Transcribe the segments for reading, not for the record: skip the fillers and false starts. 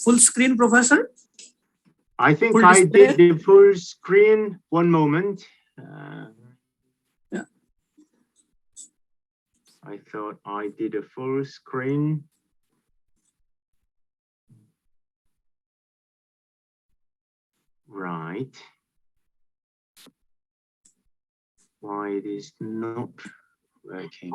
full screen, Professor? I think Full I display? did the full screen. One moment. Yeah. I thought I did a full screen. Right. Why it is not working?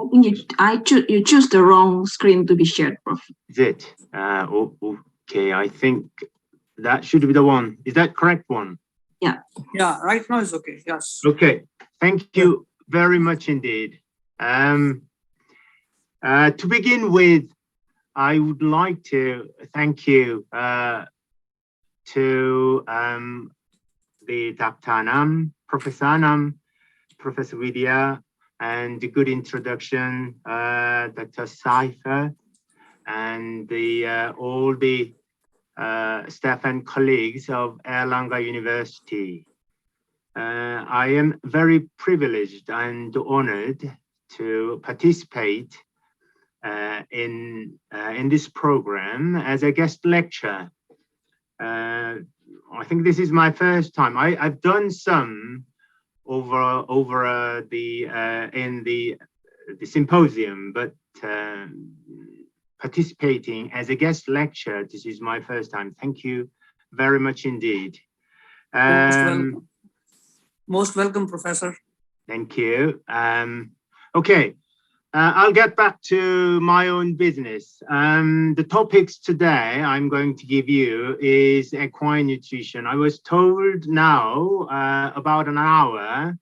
I think you choose the wrong screen to be shared, Prof. Is it? Okay, I think that should be the one. Is that correct one? Yeah. Yeah, right now it's okay. Yes. Okay, thank you very much indeed. To begin with, I would like to thank you to the Dr. Nam, Professor Nam, Professor Vidya, and the good introduction, Dr. Saifa, and the all the staff and colleagues of Erlanger University. I am very privileged and honored to participate in this program as a guest lecturer. I think this is my first time. I've done some over in the symposium, but participating as a guest lecturer, this is my first time. Thank you very much indeed. Most welcome, Professor. Thank you. Okay, I'll get back to my own business. The topics today I'm going to give you is equine nutrition. I was told now about an hour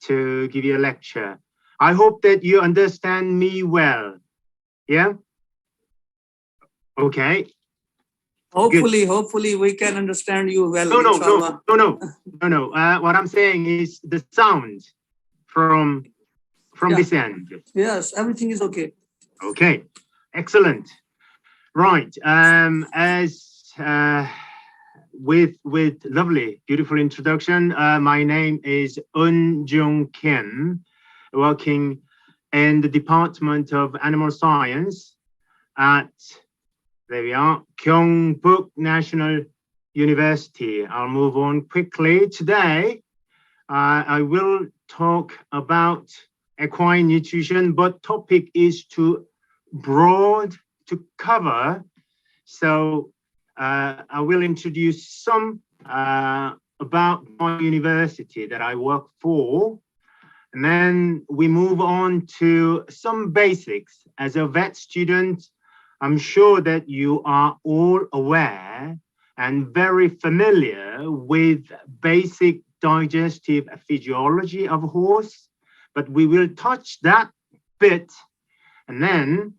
to give you a lecture. I hope that you understand me well. Yeah? Okay. Hopefully, hopefully we can understand you well. No. What I'm saying is the sound from this end. Yes, everything is okay. Okay, excellent. Right, as with lovely, beautiful introduction, my name is Eun Jung Kim, working in the Department of Animal Science at, there we are, Gyeongbuk National University. I'll move on quickly. Today, I will talk about equine nutrition, but topic is too broad to cover. So I will introduce some about my university that I work for. And then we move on to some basics. As a vet student, I'm sure that you are all aware and very familiar with basic digestive physiology of a horse, but we will touch that bit, and then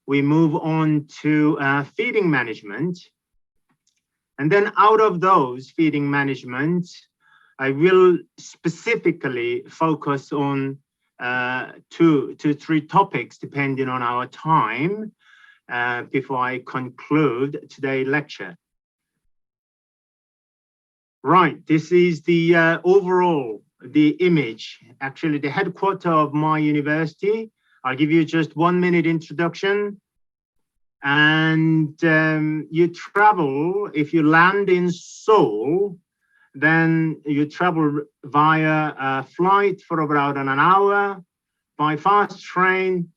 we move on to feeding management. And then out of those feeding management, I will specifically focus on two to three topics depending on our time before I conclude today's lecture. Right, this is the overall, the image, actually the headquarters of my university. I'll give you just 1 minute introduction. And you travel, if you land in Seoul, then you travel via a flight for about an hour, by fast train,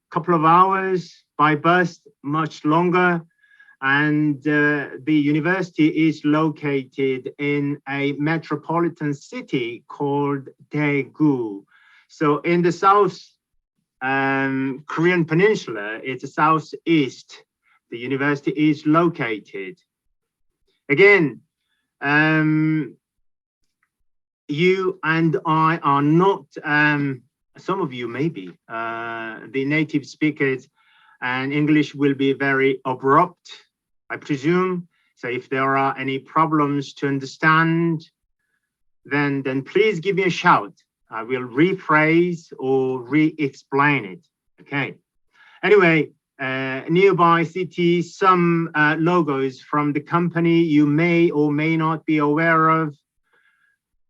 couple of hours, by bus, much longer. And the university is located in a metropolitan city called Daegu. So in the South Korean Peninsula, it's the southeast. The university is located. Again, you and I are not, some of you maybe, the native speakers, and English will be very abrupt, I presume. So if there are any problems to understand, then please give me a shout. I will rephrase or re-explain it, okay? Anyway, nearby city, some logos from the company you may or may not be aware of.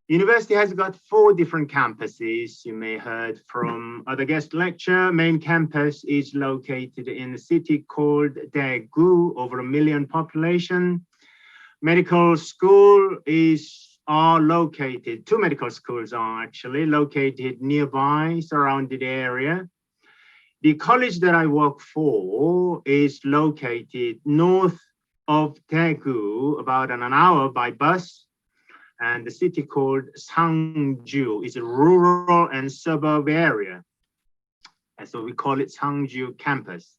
University has got 4 different campuses. You may heard from other guest lecture. Main campus is located in a city called Daegu, over 1 million population. Medical school are located, 2 medical schools are actually located nearby, surrounded area. The college that I work for is located north of Daegu, about an hour by bus. And the city called Sangju is a rural and suburb area. And so we call it Sangju campus.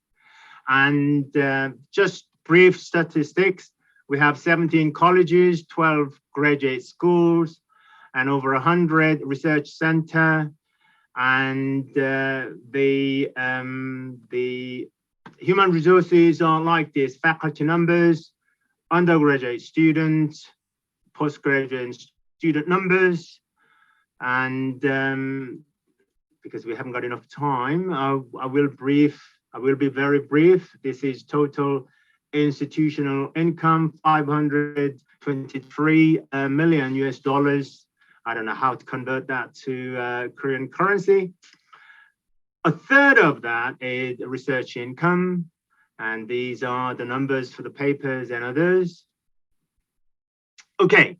And just brief statistics, we have 17 colleges, 12 graduate schools, and over 100 research center. And the human resources are like this: faculty numbers, undergraduate students, postgraduate student numbers, and because we haven't got enough time, I will be very brief. This is total institutional income, $523 million US. I don't know how to convert that to Korean currency. A third of that is research income, and these are the numbers for the papers and others. Okay,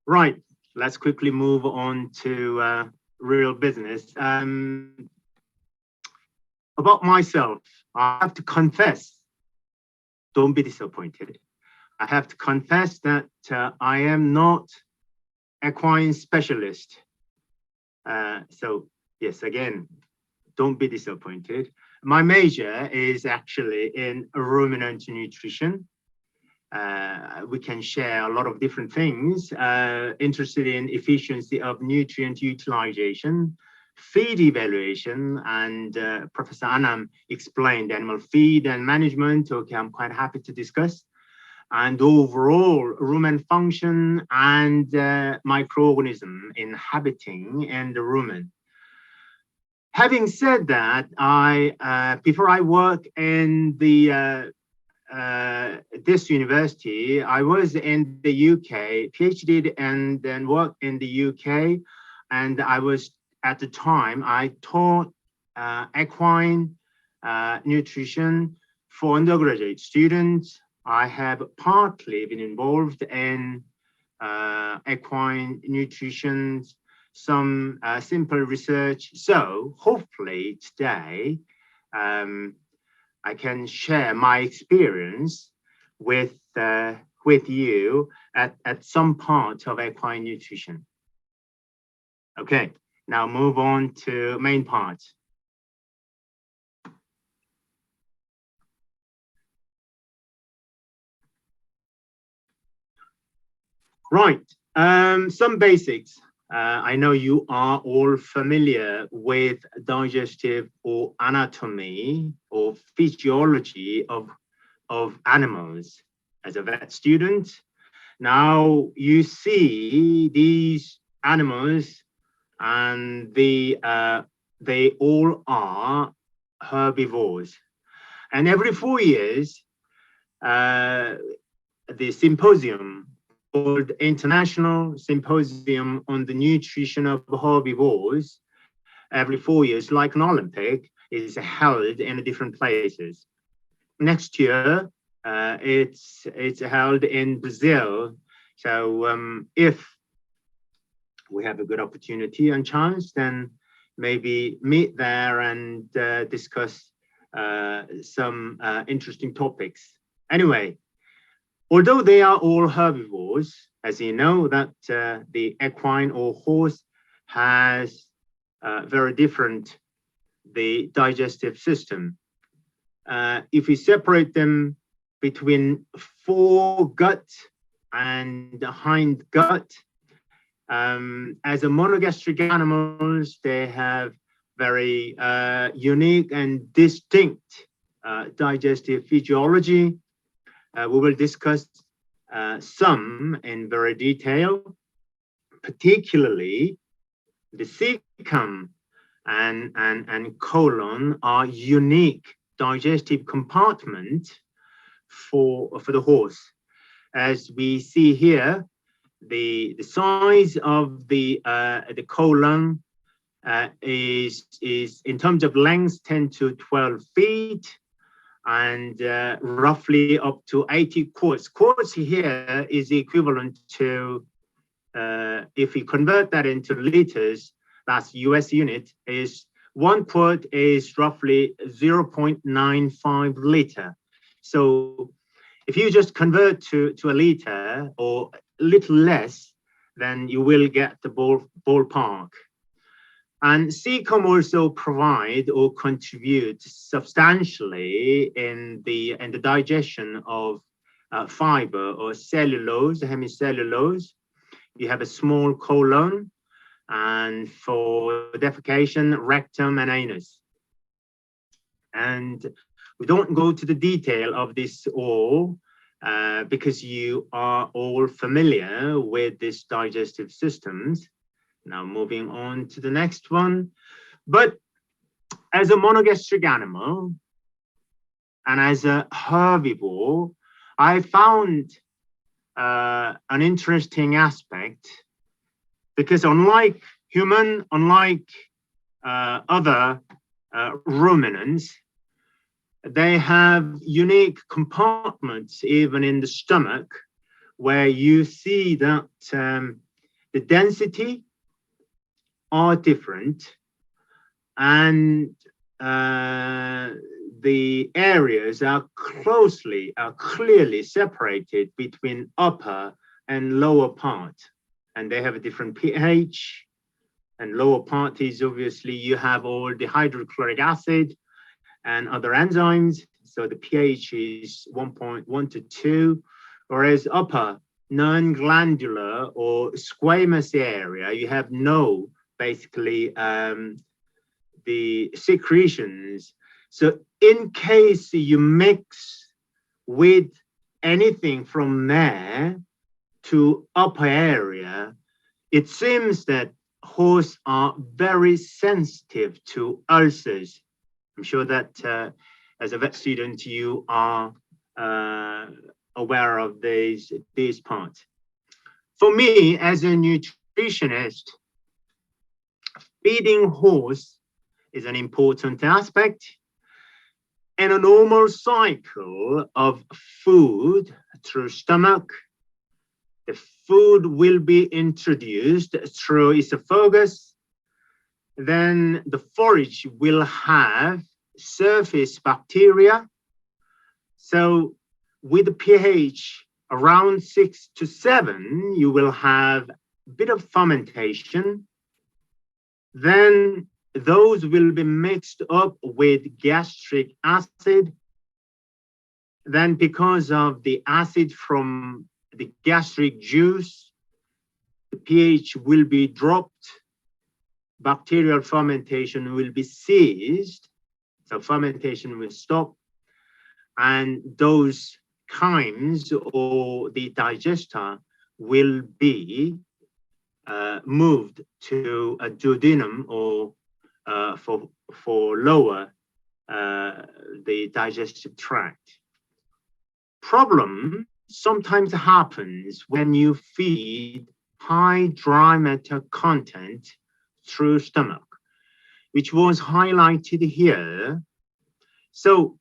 right, let's quickly move on to real business. About myself, I have to confess, don't be disappointed. I have to confess that I am not equine specialist. So yes, again, don't be disappointed. My major is actually in ruminant nutrition. We can share a lot of different things, interested in efficiency of nutrient utilization, feed evaluation, and Professor Anam explained animal feed and management. Okay, I'm quite happy to discuss. And overall rumen function and microorganism inhabiting in the rumen. Having said that, before I work in the this university, I was in the UK, PhD, and then worked in the UK. And I was, at the time, I taught equine nutrition for undergraduate students. I have partly been involved in equine nutrition, some simple research. So hopefully today, I can share my experience with you at some part of equine nutrition. Okay, now move on to main part. Right, some basics. I know you are all familiar with digestive or anatomy or physiology of animals as a vet student. Now you see these animals, and they all are herbivores. And every 4 years, the symposium called International Symposium on the Nutrition of Herbivores, every 4 years, like an Olympic, is held in different places. Next year, it's held in Brazil. So if we have a good opportunity and chance, then maybe meet there and discuss some interesting topics. Anyway, although they are all herbivores, as you know, that the equine or horse has very different the digestive system. If we separate them between foregut and the hindgut, as a monogastric animals, they have very unique and distinct digestive physiology. We will discuss some in very detail, particularly the cecum and colon are unique digestive compartment for the horse. As we see here, the size of the colon is in terms of length 10 to 12 feet, and roughly up to 80 quarts. Quarts here is equivalent to, if we convert that into liters, that's US unit, is 1 quart is roughly 0.95 liter. So if you just convert to a liter or a little less, then you will get the ballpark. And CECOM also provide or contribute substantially in the digestion of fiber or cellulose, hemicellulose. You have a small colon, and for defecation, rectum and anus. And we don't go to the detail of this all because you are all familiar with these digestive systems. Now moving on to the next one. But as a monogastric animal and as a herbivore, I found an interesting aspect, because unlike human, unlike other ruminants, they have unique compartments even in the stomach, where you see that the density are different, and the areas are clearly separated between upper and lower part, and they have a different pH. And lower part is obviously you have all the hydrochloric acid and other enzymes, so the pH is 1.1 to 2, whereas upper non-glandular or squamous area, you have no basically the secretions. So in case you mix with anything from there to upper area, it seems that horses are very sensitive to ulcers. I'm sure that as a vet student, you are aware of these parts. For me, as a nutritionist, feeding horse is an important aspect. In a normal cycle of food through stomach, the food will be introduced through esophagus. Then the forage will have surface bacteria. So with the pH around 6 to 7, you will have a bit of fermentation. Then those will be mixed up with gastric acid. Then because of the acid from the gastric juice, the pH will be dropped. Bacterial fermentation will be ceased. So fermentation will stop. And those chymes or the digester will be moved to a duodenum or for lower the digestive tract. Problem sometimes happens when you feed high dry matter content through stomach, which was highlighted here. So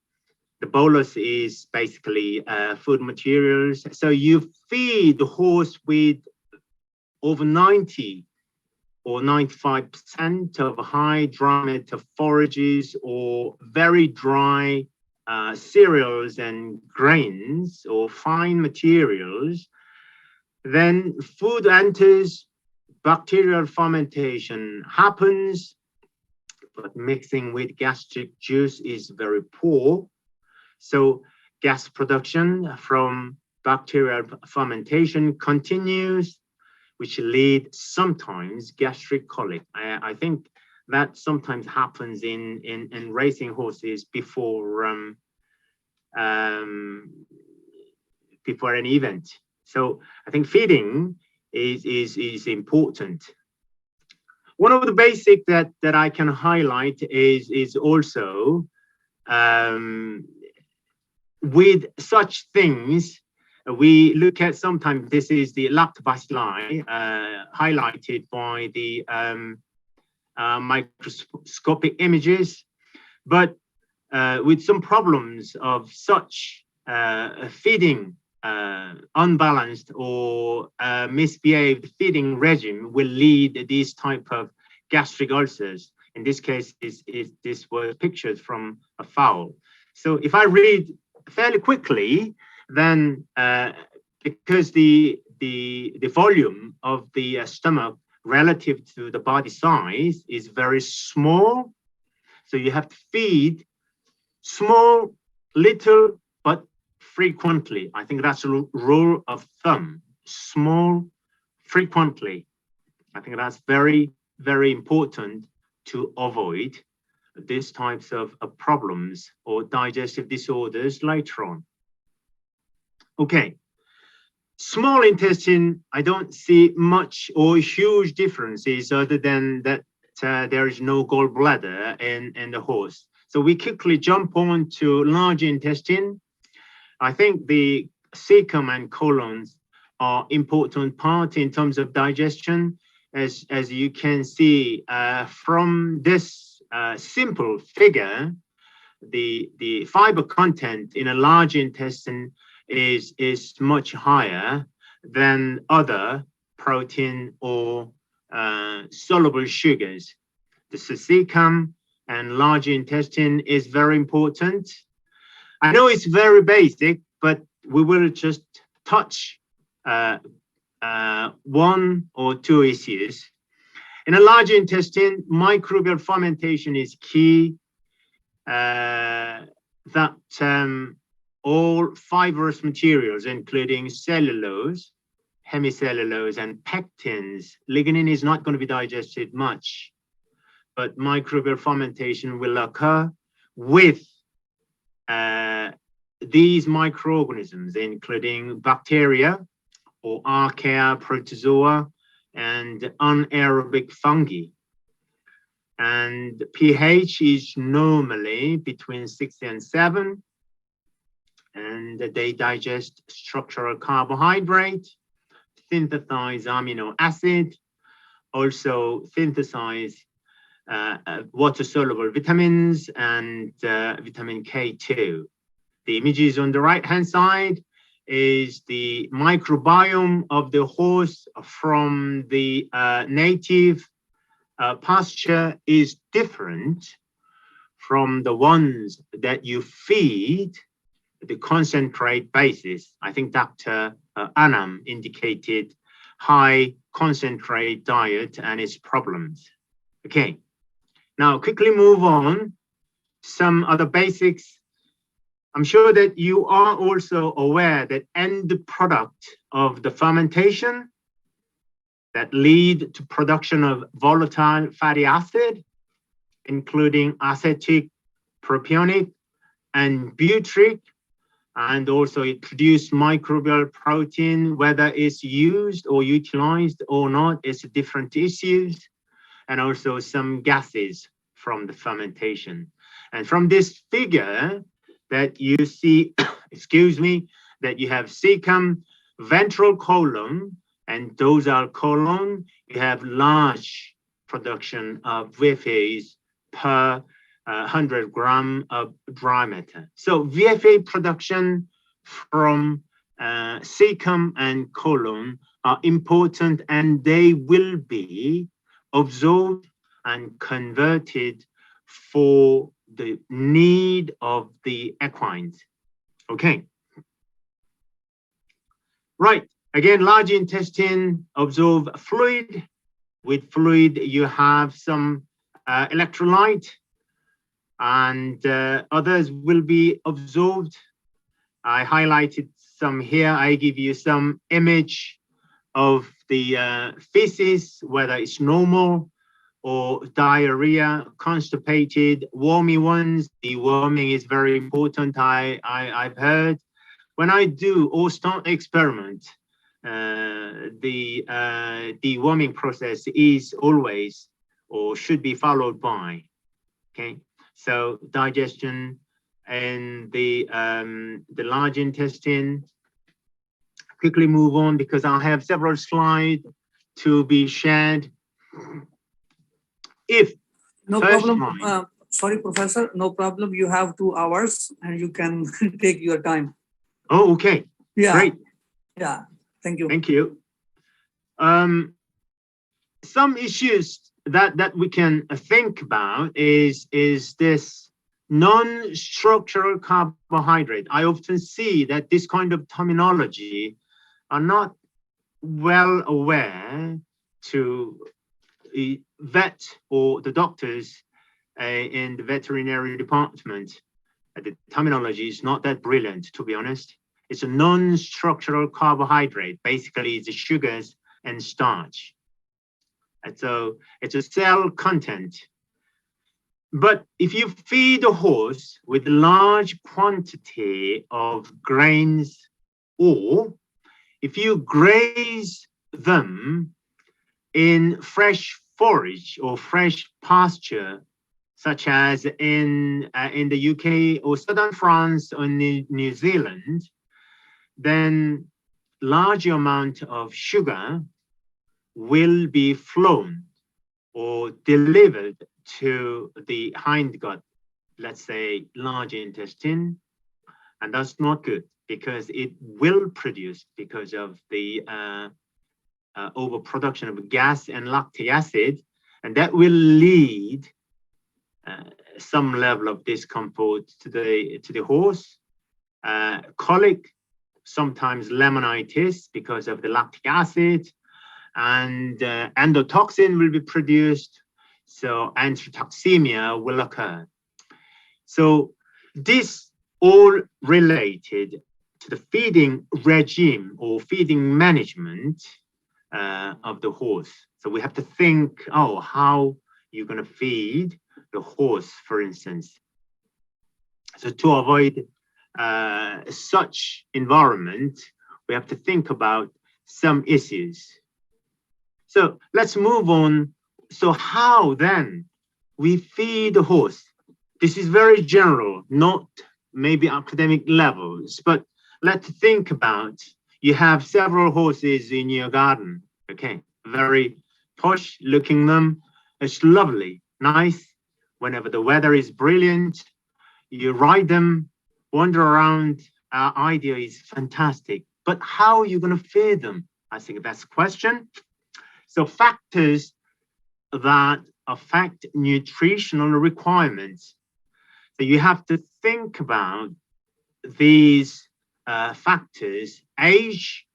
the bolus is basically food materials. So you feed the horse with over 90 or 95% of high dry matter forages or very dry cereals and grains or fine materials. Then food enters, bacterial fermentation happens, but mixing with gastric juice is very poor. So gas production from bacterial fermentation continues, which lead sometimes gastric colic. I think that sometimes happens in racing horses before an event. So I think feeding is important. One of the basic that I can highlight is also with such things we look at sometimes this is the lactobacilli highlighted by the microscopic images, but with some problems of such feeding unbalanced or misbehaved feeding regime will lead these type of gastric ulcers. In this case, this was pictured from a fowl. So if I read fairly quickly, then because the volume of the stomach relative to the body size is very small, so you have to feed small, little, but frequently. I think that's a rule of thumb. Small, frequently. I think that's very, very important to avoid these types of problems or digestive disorders later on. Okay. Small intestine, I don't see much or huge differences other than that there is no gallbladder in the horse. So we quickly jump on to large intestine. I think the cecum and colons are important part in terms of digestion. As you can see from this simple figure, the fiber content in a large intestine is much higher than other protein or soluble sugars. The cecum and large intestine is very important. I know it's very basic, but we will just touch one or two issues. In a large intestine, microbial fermentation is key. That all fibrous materials, including cellulose, hemicellulose, and pectins, lignin is not going to be digested much, but microbial fermentation will occur with these microorganisms, including bacteria or archaea, protozoa, and anaerobic fungi. And pH is normally between 6 and 7, and they digest structural carbohydrate, synthesize amino acid, also synthesize water-soluble vitamins and vitamin K2. The images on the right-hand side is the microbiome of the horse from the native pasture is different from the ones that you feed the concentrate basis. I think Dr. Anam indicated high concentrate diet and its problems. Okay, now quickly move on. Some other basics. I'm sure that you are also aware that end product of the fermentation that lead to production of volatile fatty acid, including acetic, propionic, and butyric, and also it produces microbial protein. Whether it's used or utilized or not, it's different issues, and also some gases from the fermentation. And from this figure that you see, excuse me, that you have cecum, ventral colon, and dorsal colon, you have large production of VFAs per 100 gram of dry matter. So VFA production from cecum and colon are important, and they will be absorbed and converted for the need of the equines. Okay. Right. Again, large intestine absorb fluid. With fluid, you have some electrolyte, and others will be absorbed. I highlighted some here. I give you some image of the feces, whether it's normal or diarrhea, constipated, wormy ones. Deworming is very important, I've heard. When I do or start experiment, the deworming process is always or should be followed by, okay? So digestion and the large intestine, quickly move on because I have several slides to be shared. If No first problem. slide, Sorry, Professor. No problem. You have 2 hours and you can take your time. oh, okay, Yeah. great, Yeah. Thank you. thank you. Some issues that we can think about is this non-structural carbohydrate. I often see that this kind of terminology are not well aware to the vet or the doctors in the veterinary department. The terminology is not that brilliant, to be honest. It's a non-structural carbohydrate. Basically, it's the sugars and starch. And so it's a cell content. But if you feed a horse with large quantity of grains, or if you graze them in fresh forage or fresh pasture, such as in the UK or southern France or New Zealand, then large amount of sugar will be flown or delivered to the hindgut, let's say large intestine, and that's not good because it will produce, because of the overproduction of gas and lactic acid, and that will lead some level of discomfort to the horse, colic, sometimes laminitis because of the lactic acid, and endotoxin will be produced, so enterotoxemia will occur. So this all related to the feeding regime or feeding management of the horse. So we have to think, oh, how you're going to feed the horse, for instance. So to avoid such environment, we have to think about some issues. So let's move on. So how then we feed the horse? This is very general, not maybe academic levels, but let's think about, you have several horses in your garden, okay? Very posh looking them. It's lovely, nice. Whenever the weather is brilliant, you ride them, wander around. Our idea is fantastic, but how are you going to feed them? I think that's the question. So factors that affect nutritional requirements. So you have to think about these factors: age,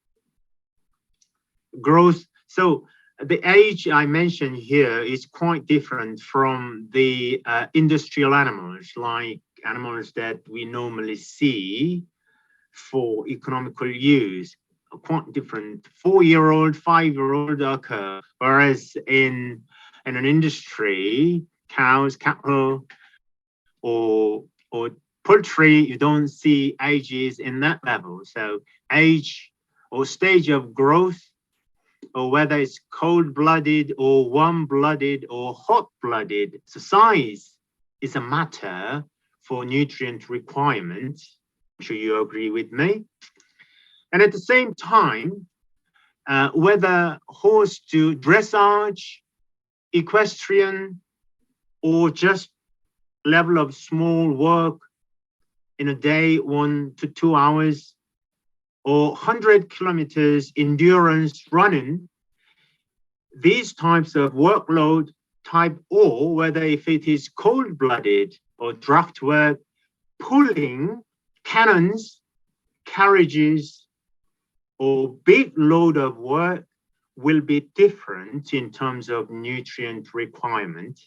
growth. So the age I mentioned here is quite different from the industrial animals, like animals that we normally see for economical use. Quite different. 4-year-old, 5-year-old occur, whereas in an industry, cows, cattle, or poultry, you don't see ages in that level. So age or stage of growth, or whether it's cold-blooded or warm-blooded or hot-blooded, so size is a matter for nutrient requirements. I'm sure you agree with me. And at the same time, whether horse to dressage, equestrian, or just level of small work in a day, 1 to 2 hours, or 100 kilometers endurance running, these types of workload type, or whether if it is cold-blooded or draft work, pulling cannons, carriages, or big load of work will be different in terms of nutrient requirement.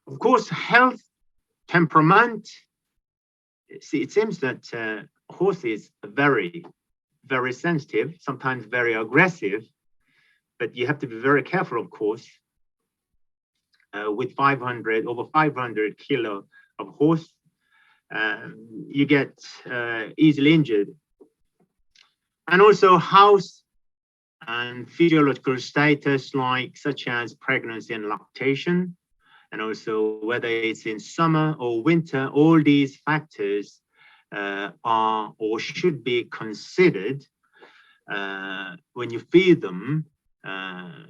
Of course, health, temperament. See, it seems that horses are very, very sensitive, sometimes very aggressive, but you have to be very careful, of course. With over 500 kilo of horse, you get easily injured. And also house and physiological status, like such as pregnancy and lactation, and also whether it's in summer or winter, all these factors are or should be considered when you feed them,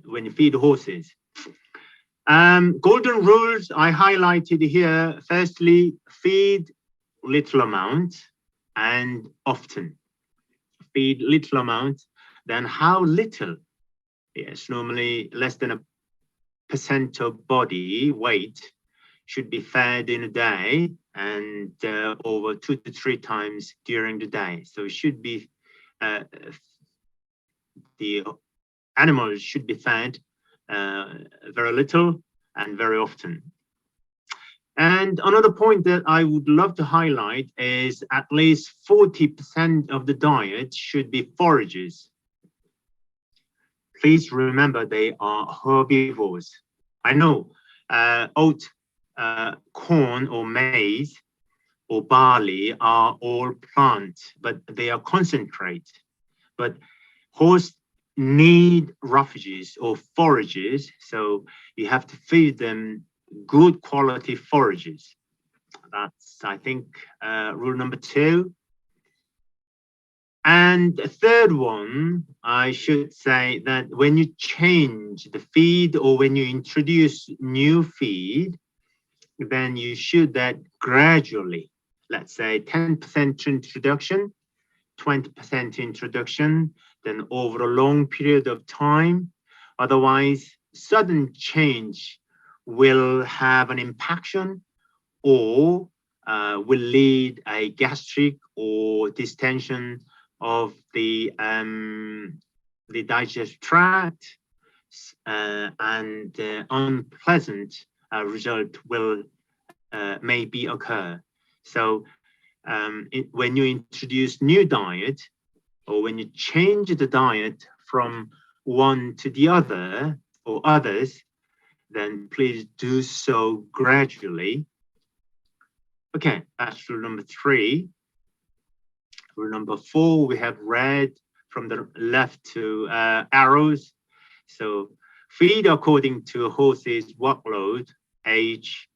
when you feed horses. Golden rules I highlighted here. Firstly, feed little amount and often. Feed little amount, then how little? Yes, normally less than 1% of body weight should be fed in a day, and over 2 to 3 times during the day. So it should be the animals should be fed very little and very often. And another point that I would love to highlight is at least 40% of the diet should be forages. Please remember they are herbivores. I know oat, corn or maize or barley are all plants, but they are concentrate. But horse need roughages or forages, so you have to feed them good quality forages. That's, I think, rule number 2. And the third one, I should say that when you change the feed or when you introduce new feed, then you should that gradually, let's say 10% introduction, 20% introduction, then over a long period of time. Otherwise, sudden change will have an impaction or will lead a gastric or distension of the digestive tract, and unpleasant result will maybe occur. So when you introduce new diet or when you change the diet from one to the other or others, then please do so gradually. Okay, that's rule number 3. Rule number 4, we have red from the left to arrows. So feed according to horse's workload, age,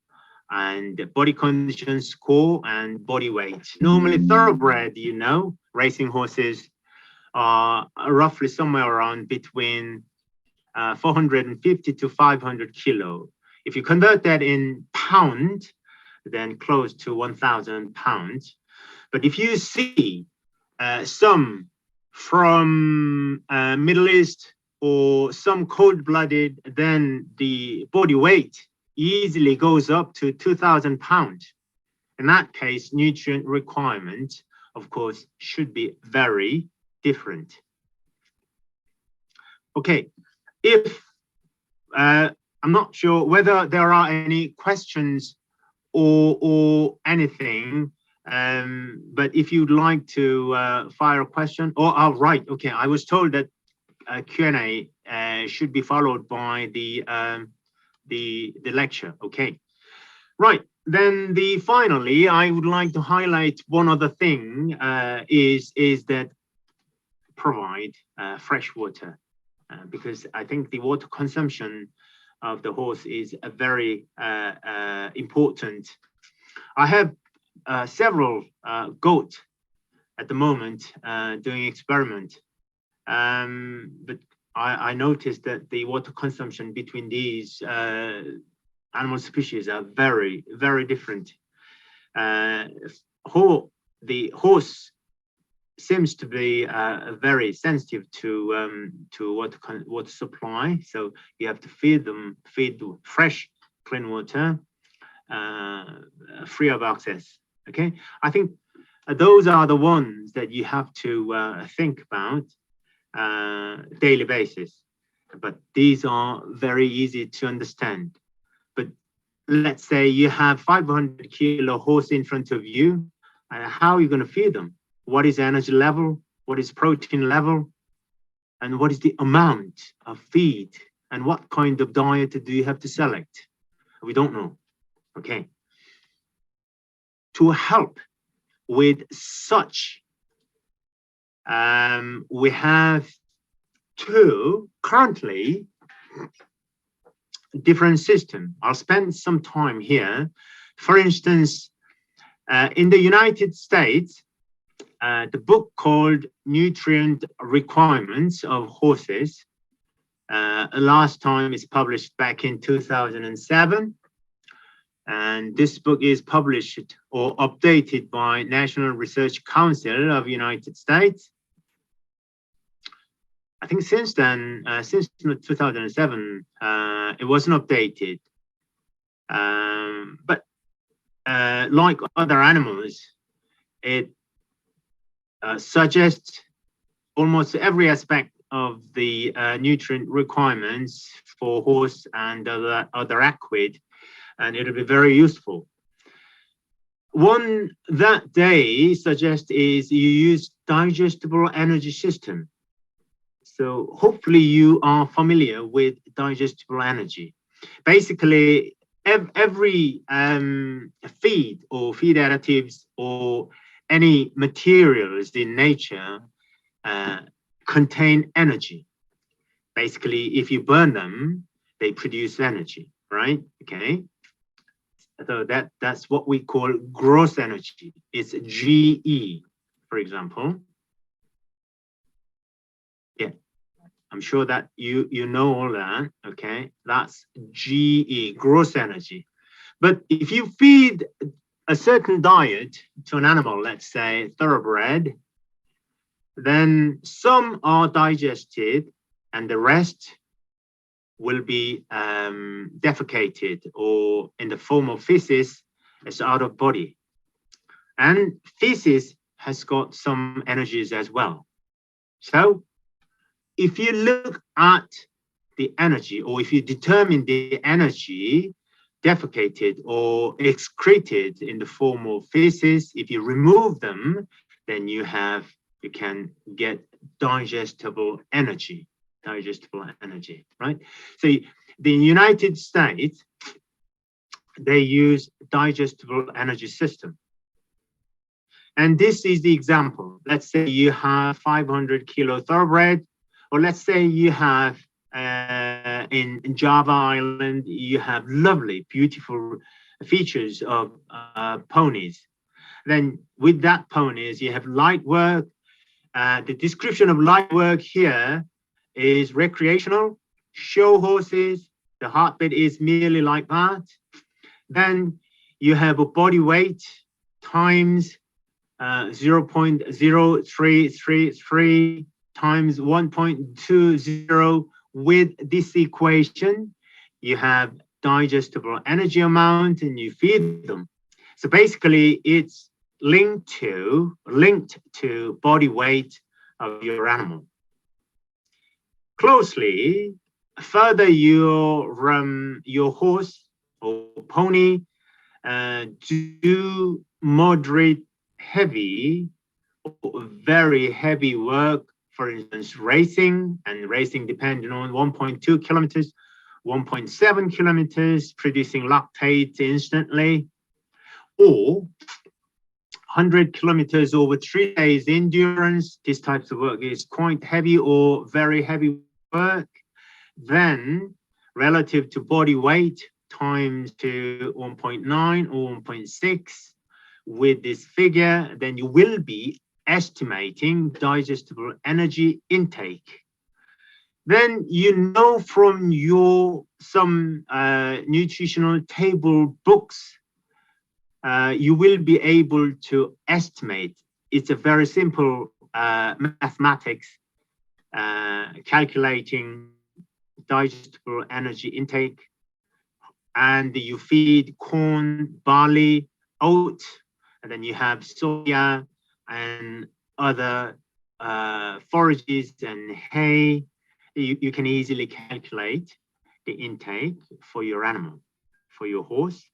and body condition score and body weight. Normally thoroughbred, you know, racing horses are roughly somewhere around between 450 to 500 kilo. If you convert that in pound, then close to 1,000 pounds. But if you see some from Middle East or some cold-blooded, then the body weight easily goes up to 2,000 pounds. In that case, nutrient requirement, of course, should be very different. Okay, if I'm not sure whether there are any questions or anything, but if you'd like to fire a question, oh, right, okay, I was told that Q&A should be followed by the lecture. Okay, right. Then finally, I would like to highlight one other thing is that provide fresh water, because I think the water consumption of the horse is a very important. I have several goats at the moment doing experiment, but I noticed that the water consumption between these animal species are very, very different. The horse seems to be very sensitive to water supply, so you have to feed fresh, clean water, free of access. Okay, I think those are the ones that you have to think about daily basis, but these are very easy to understand. But let's say you have 500 kilo horse in front of you, how are you going to feed them? What is energy level? What is protein level? And what is the amount of feed? And what kind of diet do you have to select? We don't know. Okay. To help with such, we have currently different system. I'll spend some time here. For instance, in the United States, the book called Nutrient Requirements of Horses. Last time it's published back in 2007. And this book is published or updated by National Research Council of the United States. I think since then, since 2007, it wasn't updated. But like other animals, it suggests almost every aspect of the nutrient requirements for horse and other equid, and it'll be very useful. One that they suggest is you use digestible energy system. So hopefully you are familiar with digestible energy. Basically, every feed or feed additives or any materials in nature contain energy. Basically, if you burn them, they produce energy, right? Okay. So that's what we call gross energy. It's GE, for example. Yeah, I'm sure that you know all that. Okay, that's GE, gross energy. But if you feed a certain diet to an animal, let's say thoroughbred, then some are digested and the rest will be defecated or in the form of feces as out of body. And feces has got some energies as well. So if you look at the energy, or if you determine the energy defecated or excreted in the form of feces, if you remove them, then you can get digestible energy, right? So the United States, they use digestible energy system. And this is the example. Let's say you have 500 kilo thoroughbred, or let's say you have in Java Island, you have lovely, beautiful features of ponies. Then with that ponies, you have light work. The description of light work here is recreational, show horses. The heartbeat is merely like that. Then you have a body weight times 0.0333 times 1.20. With this equation, you have digestible energy amount and you feed them. So basically it's linked to body weight of your animal. Closely, further your horse or pony do moderate heavy or very heavy work, for instance, racing, and racing depending on 1.2 kilometers, 1.7 kilometers, producing lactate instantly, or 100 kilometers over 3 days endurance. This type of work is quite heavy or very heavy work. Then relative to body weight times to 1.9 or 1.6 with this figure, then you will be estimating digestible energy intake. Then you know from some nutritional table books, you will be able to estimate. It's a very simple mathematics, calculating digestible energy intake. And you feed corn, barley, oat, and then you have soya and other forages and hay. You can easily calculate the intake for your animal, for your horse.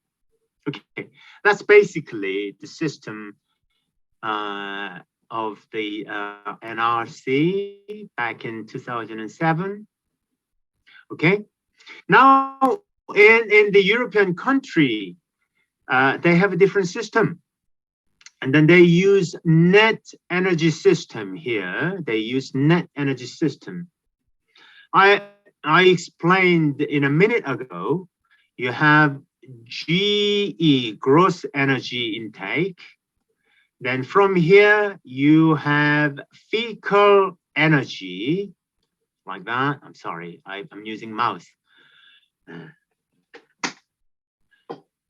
Okay, that's basically the system of the NRC back in 2007. Okay, now in the European country, they have a different system. And then they use net energy system here. They use net energy system. I explained in a minute ago, you have GE, gross energy intake, Then from here, you have fecal energy, like that. I'm sorry, I'm using mouse.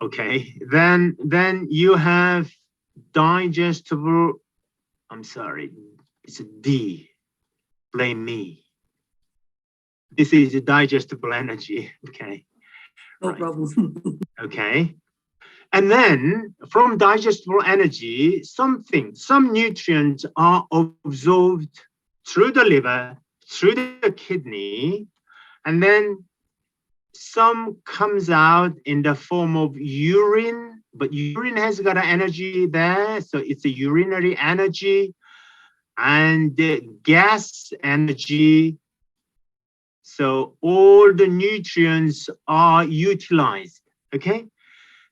Okay, then you have digestible, I'm sorry, it's a D, blame me. This is a digestible energy, okay. No Right. problem. Okay. And then from digestible energy, some nutrients are absorbed through the liver, through the kidney, and then some comes out in the form of urine, but urine has got an energy there, so it's a urinary energy, and the gas energy. So all the nutrients are utilized, okay?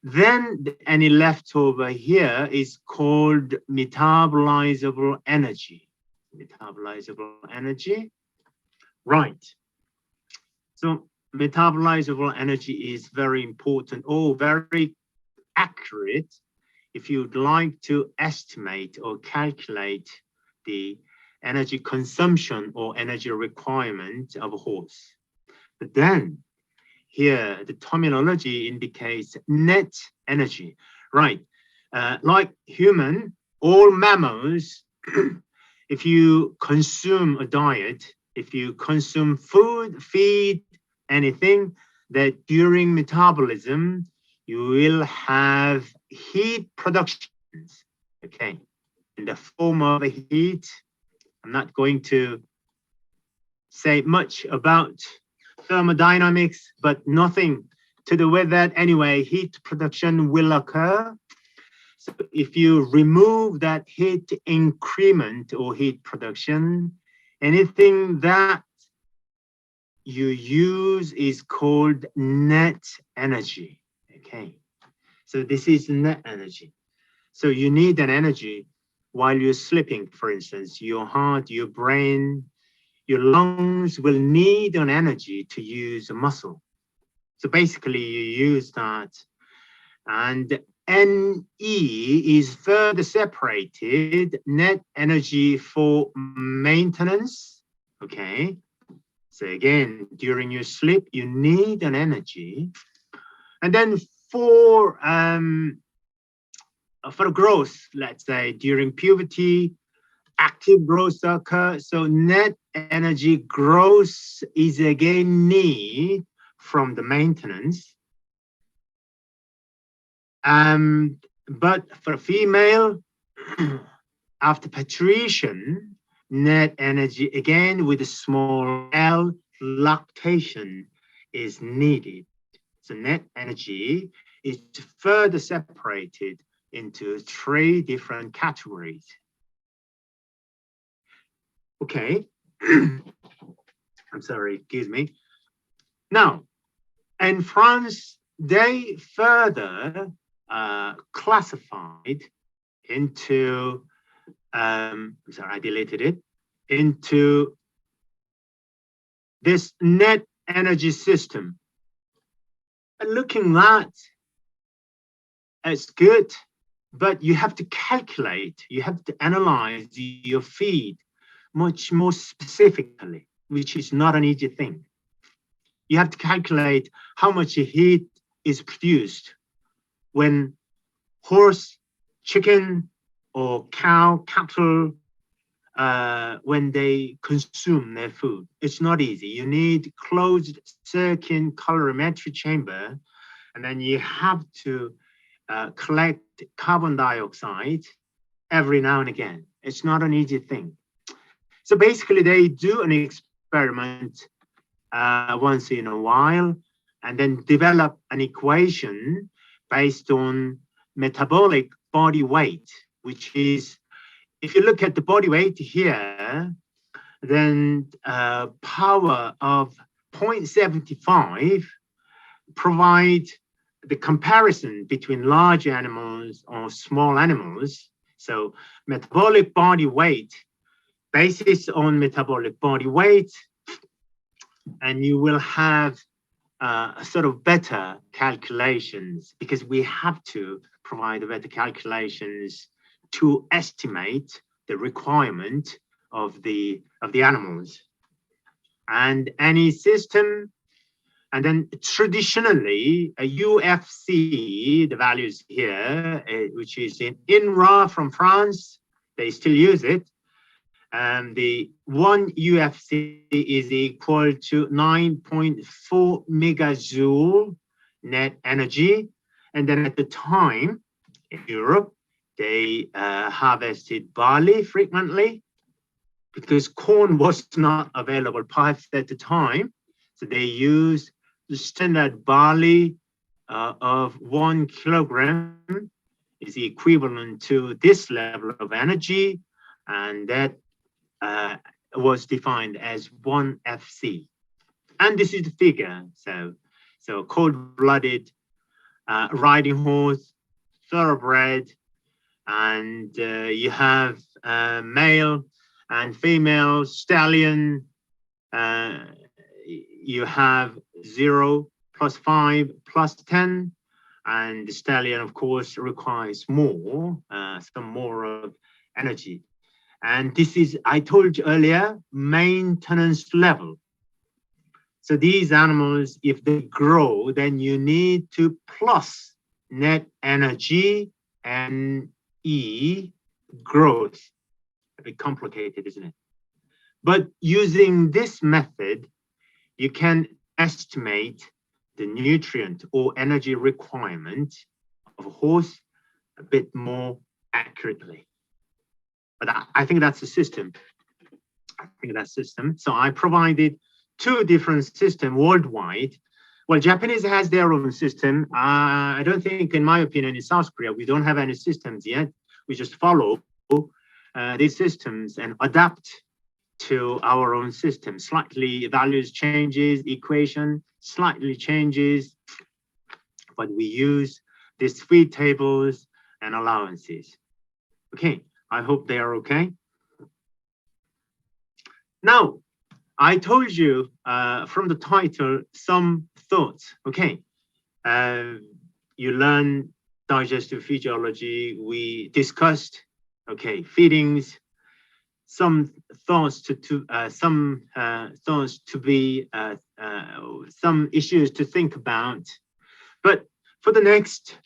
Then any leftover here is called metabolizable energy. Metabolizable energy, right. So metabolizable energy is very important or very accurate if you'd like to estimate or calculate the energy consumption or energy requirement of a horse. But then here, the terminology indicates net energy, right? Like human, all mammals, if you consume a diet, if you consume food, feed, anything, that during metabolism, you will have heat productions, okay, in the form of a heat. I'm not going to say much about thermodynamics, but nothing to do with that anyway. Heat production will occur. So if you remove that heat increment or heat production, anything that you use is called net energy. Okay, so this is net energy. So you need an energy while you're sleeping, for instance. Your heart, your brain, your lungs will need an energy to use a muscle. So basically you use that, and NE is further separated, net energy for maintenance, okay? So again, during your sleep, you need an energy. And then for growth, let's say during puberty, active growth occurs. So net energy growth is again need from the maintenance. But for female, after patrician, net energy again with a small L, lactation is needed. So net energy is further separated into 3 different categories. Okay, I'm sorry, excuse me. Now, in France, they further classified into, I'm sorry, I deleted it, into this net energy system. And looking at it's good, but you have to calculate, you have to analyze your feed much more specifically, which is not an easy thing. You have to calculate how much heat is produced when horse, chicken, or cow, cattle, when they consume their food. It's not easy. You need closed circuit calorimetry chamber, and then you have to collect carbon dioxide every now and again. It's not an easy thing. So basically they do an experiment once in a while, and then develop an equation based on metabolic body weight, which is, if you look at the body weight here, then power of 0.75 provide the comparison between large animals or small animals. So metabolic body weight, basis on metabolic body weight, and you will have sort of better calculations, because we have to provide better calculations to estimate the requirement of the animals. And any system, and then traditionally a UFC, the values here, which is in INRA from France, they still use it. And the 1 UFC is equal to 9.4 megajoule net energy. And then at the time in Europe, they harvested barley frequently because corn was not available perhaps at the time. So they used the standard barley of 1 kilogram is equivalent to this level of energy, and that was defined as 1 FC. And this is the figure. So cold-blooded riding horse, thoroughbred, and you have male and female stallion. You have 0 plus 5 plus 10, and the stallion, of course, requires more, some more of energy. And this is, I told you earlier, maintenance level. So these animals, if they grow, then you need to plus net energy and E growth. A bit complicated, isn't it? But using this method, you can estimate the nutrient or energy requirement of a horse a bit more accurately. But I think that's the system. So I provided 2 different systems worldwide. Well, Japanese has their own system. I don't think, in my opinion, in South Korea, we don't have any systems yet. We just follow these systems and adapt to our own system. Slightly values changes, equation slightly changes, but we use these feed tables and allowances. Okay, I hope they are okay. Now, I told you from the title some thoughts. Okay, you learn digestive physiology. We discussed, okay, feedings. Some thoughts some issues to think about. But for the next,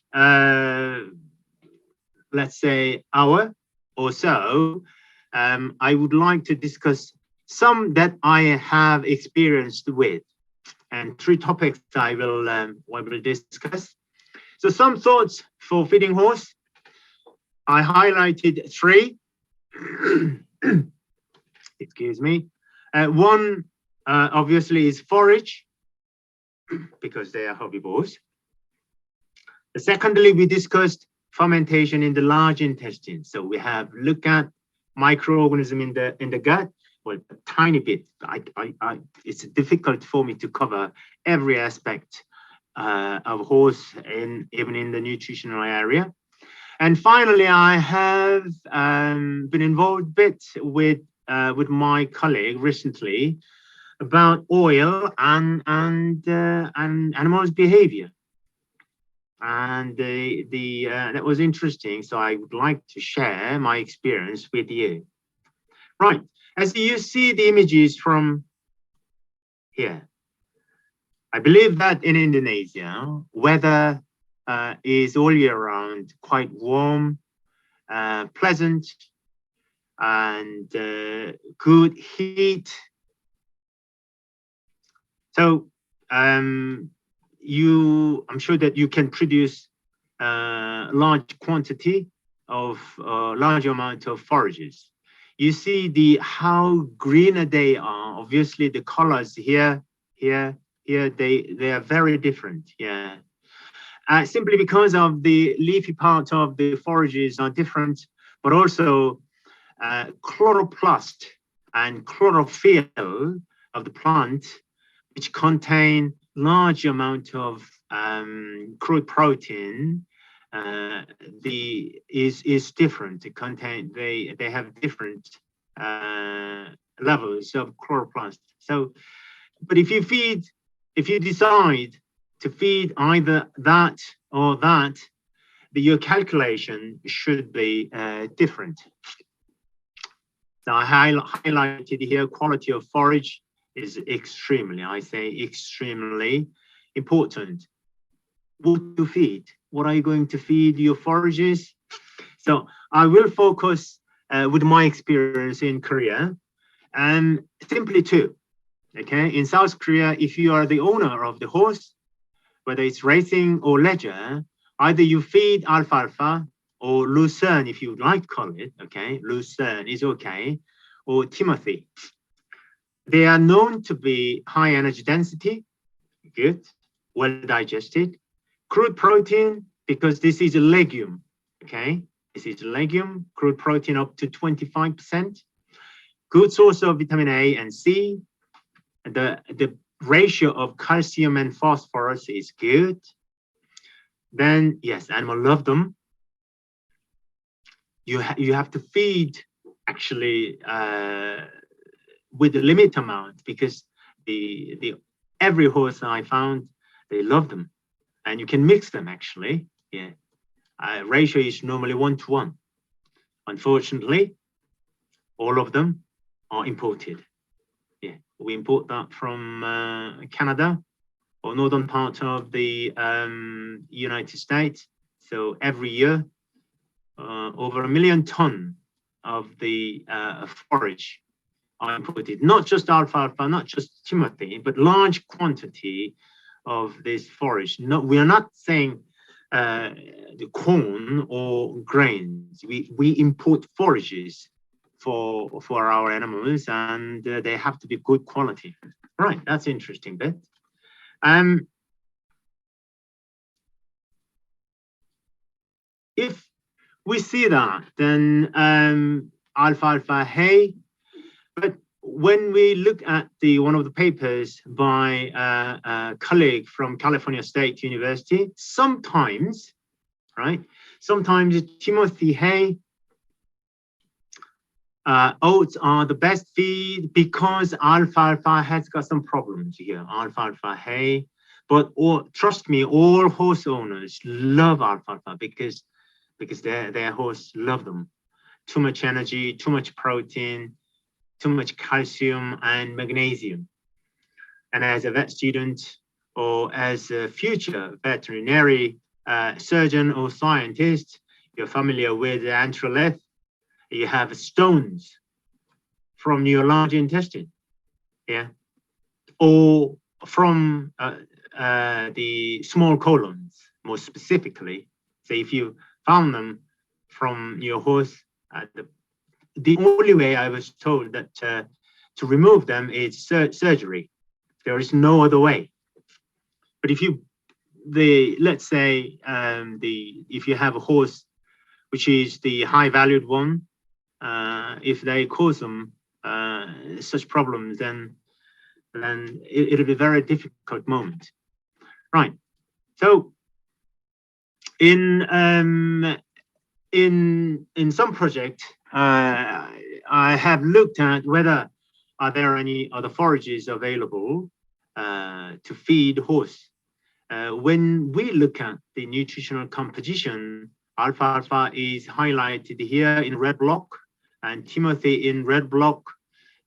let's say, hour or so, I would like to discuss some that I have experienced with, and 3 topics I will discuss. So some thoughts for feeding horse. I highlighted 3. Excuse me. 1, obviously, is forage, because they are herbivores. Secondly, we discussed fermentation in the large intestine. So we have looked at microorganism in the gut, well, a tiny bit. It's difficult for me to cover every aspect of horse, even in the nutritional area. And finally, I have been involved a bit with my colleague recently about oil and animals' behavior, and that was interesting. So I would like to share my experience with you. Right, as you see the images from here, I believe that in Indonesia, weather is all year round quite warm, pleasant, and good heat. So I'm sure that you can produce large quantity of large amount of forages. You see how greener they are. Obviously, the colors here, they are very different. Yeah. Simply because of the leafy part of the forages are different, but also chloroplast and chlorophyll of the plant, which contain large amount of crude protein, is different. They have different levels of chloroplast. So, but if you decide to feed either that or that, your calculation should be different. So I highlighted here, quality of forage is extremely, I say extremely important. What to feed? What are you going to feed your forages? So I will focus with my experience in Korea, and simply two. Okay, in South Korea, if you are the owner of the horse, whether it's racing or leisure, either you feed alfalfa or lucerne, if you would like to call it. Okay, lucerne is okay, or timothy. They are known to be high energy density, good, well digested. Crude protein, because this is a legume, okay? This is a legume, crude protein up to 25%. Good source of vitamin A and C. The ratio of calcium and phosphorus is good. Then, yes, animal love them. You have to feed, actually, with a limit amount, because every horse I found, they love them. And you can mix them, actually. Yeah, ratio is normally 1:1. Unfortunately, all of them are imported. Yeah, we import that from Canada or northern part of the United States. So every year, over 1 million tons of the forage are imported. Not just alfalfa, not just timothy, but large quantity of this forage. No, we are not saying the corn or grains. We import forages for our animals, and they have to be good quality. Right, that's interesting bit. If we see that, then alfalfa hay. But when we look at one of the papers by a colleague from California State University, sometimes, right? Sometimes timothy hay, oats are the best feed because alfalfa has got some problems here. Alfalfa hay, but trust me, all horse owners love alfalfa because their horse love them. Too much energy, too much protein, too much calcium and magnesium. And as a vet student or as a future veterinary surgeon or scientist, you're familiar with the anthrolith. You have stones from your large intestine, yeah, or from the small colons, more specifically. So if you found them from your horse, the only way I was told that to remove them is surgery. There is no other way. But if you, let's say, if you have a horse, which is the high valued one, if they cause them such problems, then it'll be a very difficult moment. Right. So in some project, I have looked at whether are there any other forages available to feed horse. When we look at the nutritional composition, alfalfa is highlighted here in red block and timothy in red block.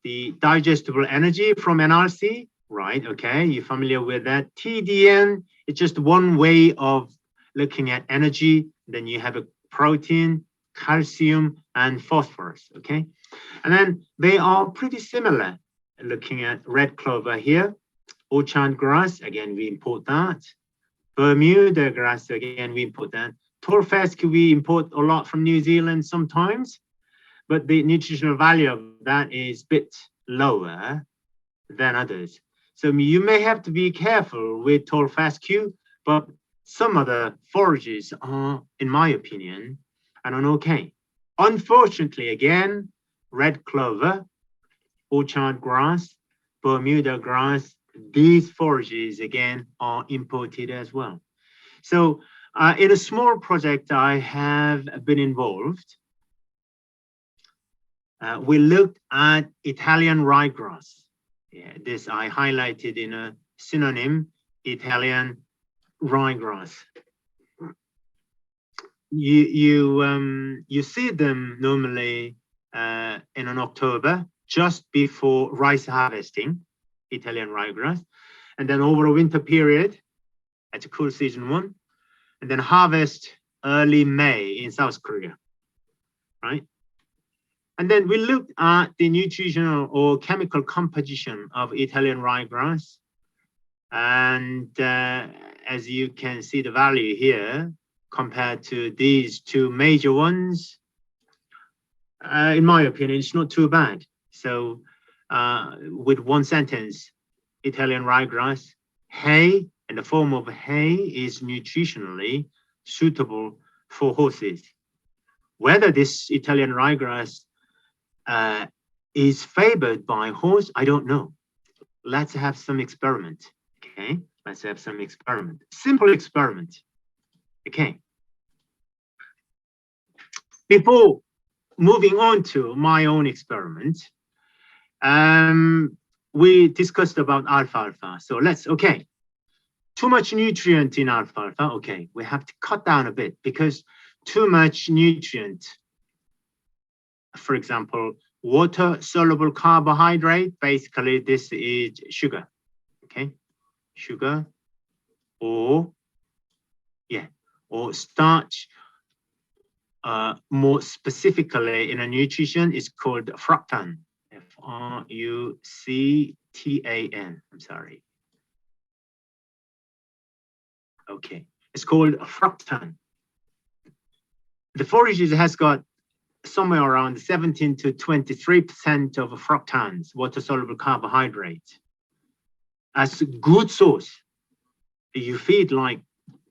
The digestible energy from NRC, right? Okay, you're familiar with that. TDN, it's just one way of looking at energy. Then you have a protein, calcium, and phosphorus, okay? And then they are pretty similar. Looking at red clover here, orchard grass, again, we import that. Bermuda grass, again, we import that. Torfesk, we import a lot from New Zealand sometimes, but the nutritional value of that is a bit lower than others. So you may have to be careful with tall fescue, but some other forages are, in my opinion, are okay. Unfortunately, again, red clover, orchard grass, Bermuda grass, these forages, again, are imported as well. So in a small project I have been involved, we looked at Italian ryegrass. Yeah, this I highlighted in a synonym, Italian ryegrass. you see them normally in an October, just before rice harvesting, Italian ryegrass, and then over a winter period, at a cool season one, and then harvest early May in South Korea, right? And then we looked at the nutritional or chemical composition of Italian ryegrass, and as you can see the value here compared to these two major ones, in my opinion, it's not too bad. So with one sentence, Italian ryegrass, hay in the form of hay is nutritionally suitable for horses. Whether this Italian ryegrass is favored by horse, I don't know. Let's have some experiment. Okay, let's have some experiment. Simple experiment. Okay. Before moving on to my own experiment, we discussed about alfalfa. So okay, too much nutrient in alfalfa. Okay, we have to cut down a bit because too much nutrient, for example, water-soluble carbohydrate, basically this is sugar, okay? Sugar or starch. More specifically in a nutrition is called fructan, F-R-U-C-T-A-N, I'm sorry. Okay, it's called fructan. The forages has got somewhere around 17 to 23% of fructans, water-soluble carbohydrate. As a good source, you feed like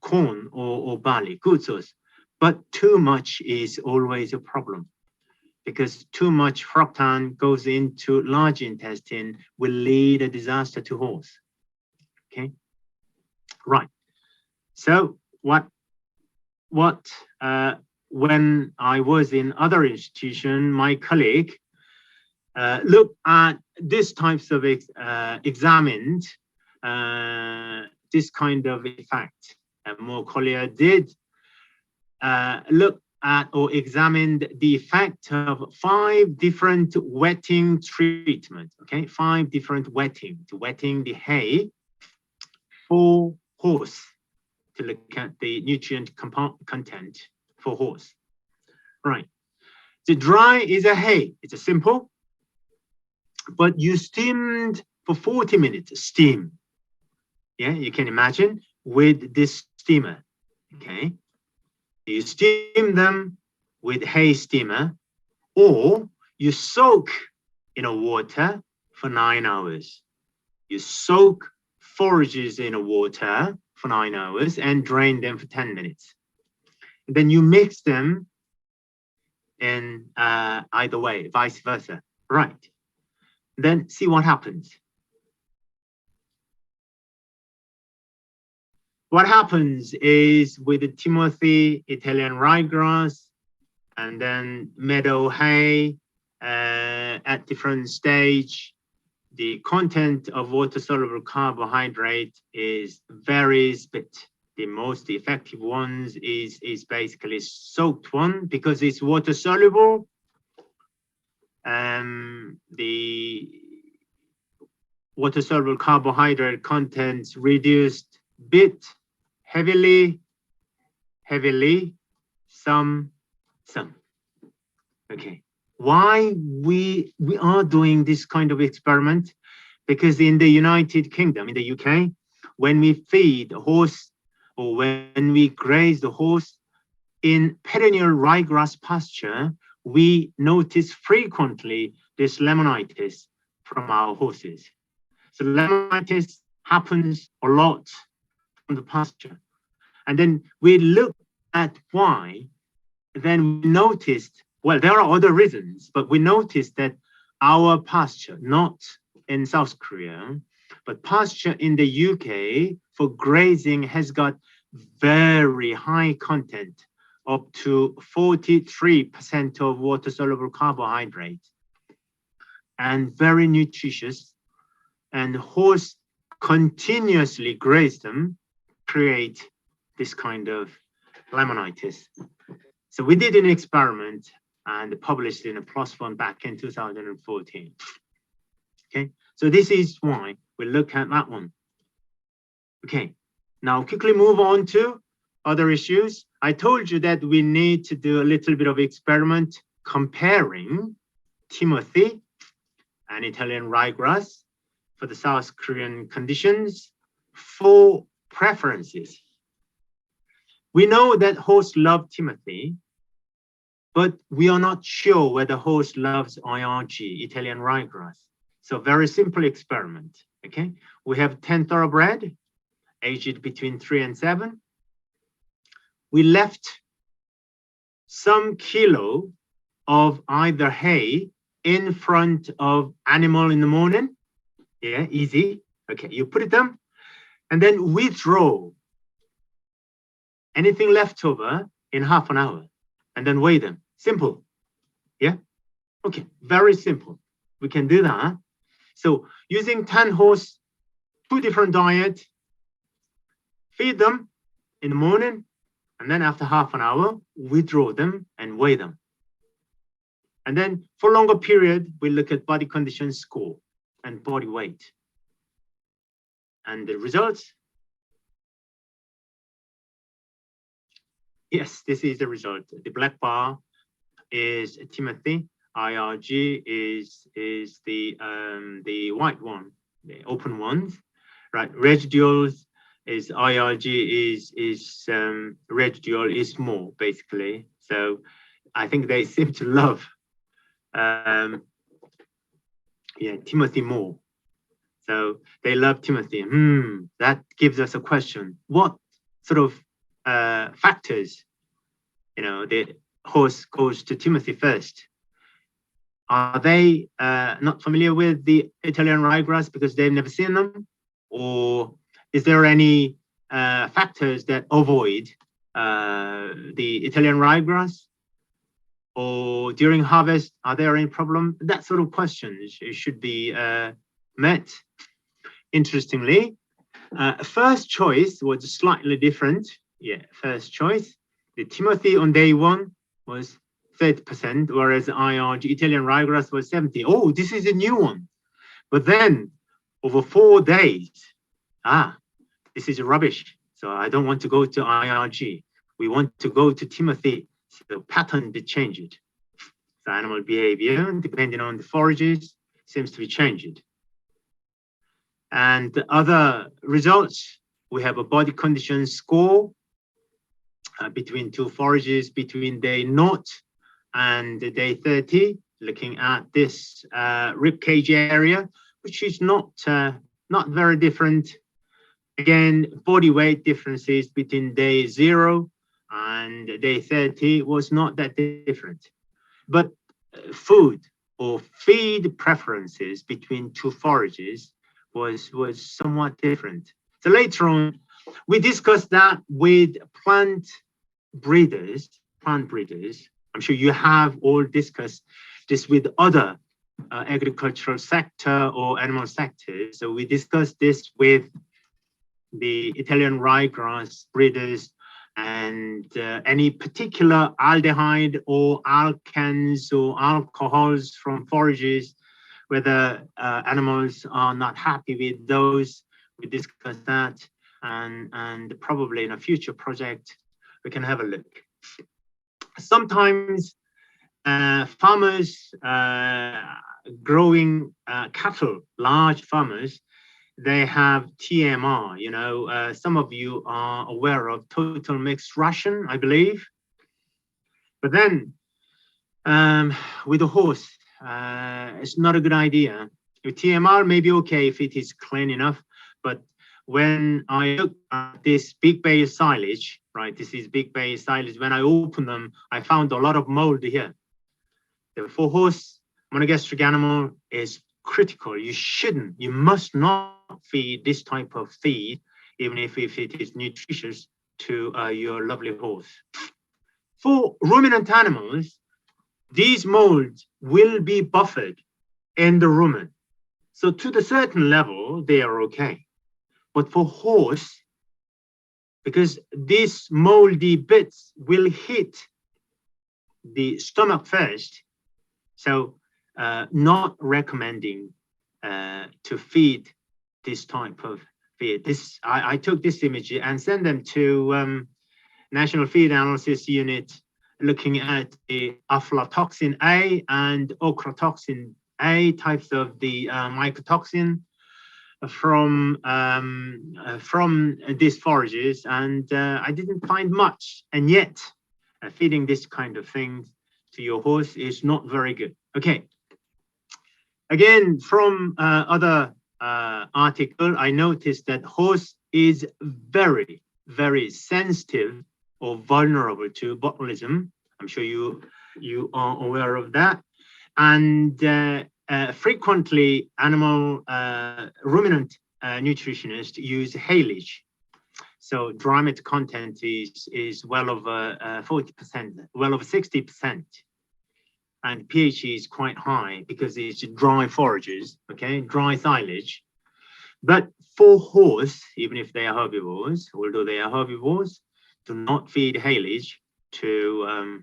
corn or barley, good source. But too much is always a problem because too much fructan goes into large intestine will lead a disaster to horse. Okay, right. So when I was in other institution, my colleague looked at these types of examined this kind of effect. More Collier did look at or examined the effect of 5 different wetting treatments. Okay, 5 different wetting the hay for horse to look at the nutrient content for horse. Right. The dry is a hay. It's a simple, but you steamed for 40 minutes. Steam. Yeah, you can imagine with this steamer. Okay. You steam them with hay steamer, or you soak in a water for 9 hours. You soak forages in a water for 9 hours and drain them for 10 minutes. And then you mix them in either way, vice versa. Right. Then see what happens. What happens is with the Timothy, Italian ryegrass, and then meadow hay at different stage, the content of water-soluble carbohydrate varies, but the most effective ones is basically soaked one because it's water-soluble. The water-soluble carbohydrate contents reduced bit heavily, some. Okay, why we are doing this kind of experiment? Because in the United Kingdom, in the UK, when we feed a horse or when we graze the horse in perennial ryegrass pasture, we notice frequently this laminitis from our horses. So laminitis happens a lot from the pasture. And then we look at why, then we noticed, well, there are other reasons, but we noticed that our pasture, not in South Korea, but pasture in the UK for grazing has got very high content, up to 43% of water-soluble carbohydrate, and very nutritious. And horse continuously graze them, create this kind of laminitis. So we did an experiment and published in a PLOS One back in 2014. Okay, so this is why we look at that one. Okay, now quickly move on to other issues. I told you that we need to do a little bit of experiment comparing Timothy and Italian ryegrass for the South Korean conditions for preferences. We know that host love Timothy, but we are not sure whether host loves IRG, Italian ryegrass. So very simple experiment, okay? We have 10 thoroughbred, aged between 3 and 7. We left some kilo of either hay in front of animal in the morning. Yeah, easy. Okay, you put it them and then withdraw anything left over in half an hour and then weigh them. Simple. Yeah. Okay, very simple. We can do that. So using 10 horse, 2 different diet, feed them in the morning, and then after half an hour, withdraw them and weigh them. And then for longer period, we look at body condition score and body weight. And the results, yes, this is the result. The black bar is Timothy. IRG is the white one, the open ones, right? Residuals is IRG is residual is more basically. So I think they seem to love Timothy more. So they love Timothy. That gives us a question. What sort of factors, the horse goes to Timothy first? Are they not familiar with the Italian ryegrass because they've never seen them? Or is there any factors that avoid the Italian ryegrass? Or during harvest, are there any problem? That sort of questions should be met. Interestingly, first choice was slightly different. Yeah, first choice. The Timothy on day 1 was 30%, whereas IRG Italian ryegrass was 70. Oh, this is a new one. But then over 4 days, this is rubbish. So I don't want to go to IRG. We want to go to Timothy. So the pattern be changed. The animal behavior, depending on the forages, seems to be changed. And the other results, we have a body condition score between 2 forages between day 0 and day 30, looking at this rib cage area, which is not very different. Again, body weight differences between day 0 and day 30 was not that different. But food or feed preferences between 2 forages was somewhat different. So later on, we discussed that with plant breeders. I'm sure you have all discussed this with other agricultural sector or animal sectors. So we discussed this with the Italian ryegrass breeders and any particular aldehyde or alkanes or alcohols from forages, whether animals are not happy with those. We discussed that, and probably in a future project, we can have a look. Sometimes farmers growing cattle, large farmers, they have TMR. Some of you are aware of total mixed ration, I believe. But then with a horse, it's not a good idea. With TMR may be okay if it is clean enough, but when I look at this big bay silage, right? This is big bay silage. When I open them, I found a lot of mold here. The for horse monogastric animal is critical. You must not feed this type of feed, even if it is nutritious to your lovely horse. For ruminant animals, these molds will be buffered in the rumen. So to the certain level, they are okay. But for horse, because these moldy bits will hit the stomach first. So not recommending to feed this type of feed. I took this image and sent them to National Feed Analysis Unit, looking at the aflatoxin A and ochratoxin A types of the mycotoxin from these forages, and I didn't find much. And yet, feeding this kind of thing to your horse is not very good. Okay. Again, from other article, I noticed that horse is very, very sensitive or vulnerable to botulism. I'm sure you are aware of that. And frequently, animal ruminant nutritionists use haylage. So dry matter content is well over 40%, well over 60%. And pH is quite high because it's dry forages, okay, dry silage. But for horse, even if they are herbivores, although they are herbivores, do not feed haylage to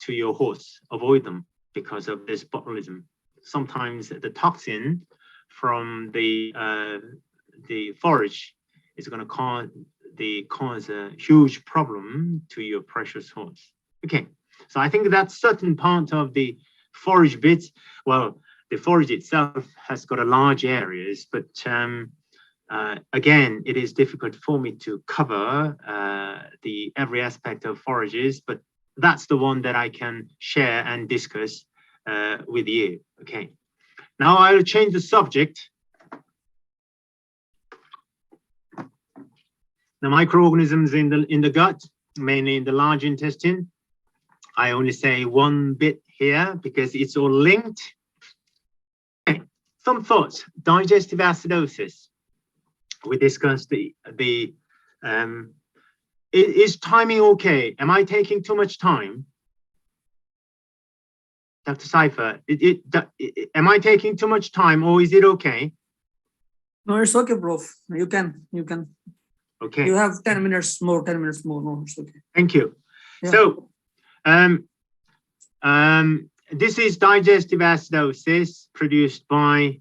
your horse. Avoid them because of this botulism. Sometimes the toxin from the forage is going to cause a huge problem to your precious horse. Okay. So I think that's certain part of the forage bits. Well, the forage itself has got a large areas, but again, it is difficult for me to cover the every aspect of forages, but that's the one that I can share and discuss with you. Okay. Now I'll change the subject. The microorganisms in the gut, mainly in the large intestine. I only say one bit here because it's all linked. Okay. Some thoughts. Digestive acidosis. We discussed is timing okay? Am I taking too much time? Dr. Seifer, am I taking too much time or is it okay? No, it's okay, Prof. You can. Okay. You have 10 minutes more, 10 minutes more. No, it's okay. Thank you. Yeah. So, this is digestive acidosis produced by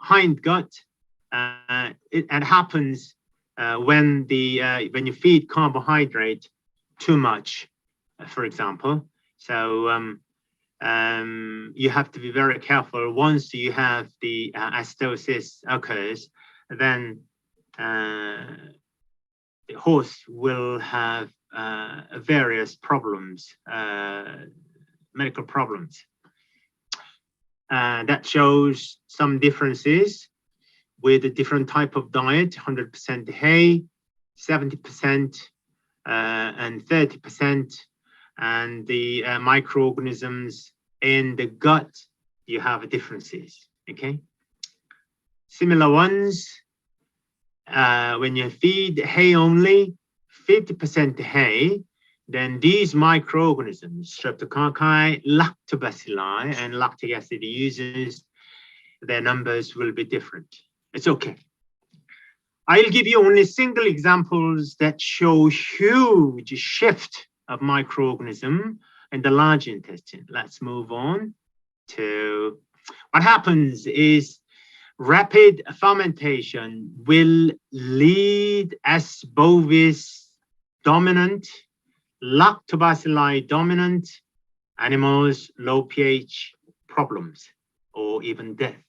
hindgut. It happens when you feed carbohydrate too much, for example. So you have to be very careful. Once you have the acidosis occurs, then the horse will have various problems, medical problems. That shows some differences with a different type of diet, 100% hay, 70% and 30%, and the microorganisms in the gut, you have differences, okay? Similar ones, when you feed hay only, 50% hay, then these microorganisms, Streptococci, lactobacilli, and lactic acid users, their numbers will be different. It's okay. I'll give you only single examples that show huge shift of microorganism in the large intestine. Let's move on to what happens is rapid fermentation will lead as bovis dominant, lactobacilli dominant animals, low pH problems or even death.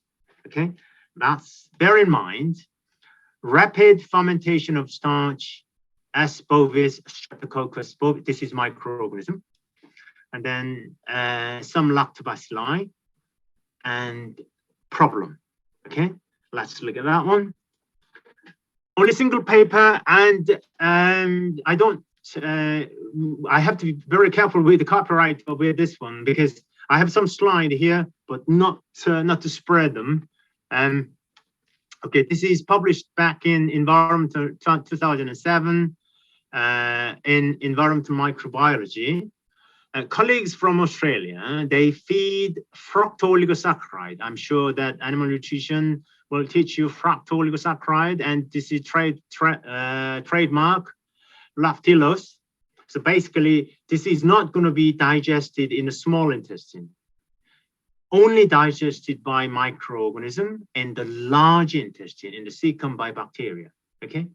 Okay, that's bear in mind. Rapid fermentation of starch, S. bovis, Streptococcus bovis, this is microorganism, and then some lactobacilli and problem. Okay, let's look at that one. Only single paper, and I have to be very careful with the copyright with this one because I have some slide here, but not to spread them. Okay, this is published back in Environmental 2007 in Environmental Microbiology. Colleagues from Australia, they feed fructooligosaccharides. I'm sure that animal nutrition will teach you fructooligosaccharides, and this is trademark lactulose. So basically, this is not going to be digested in the small intestine, only digested by microorganism in the large intestine, in the cecum by bacteria. Okay,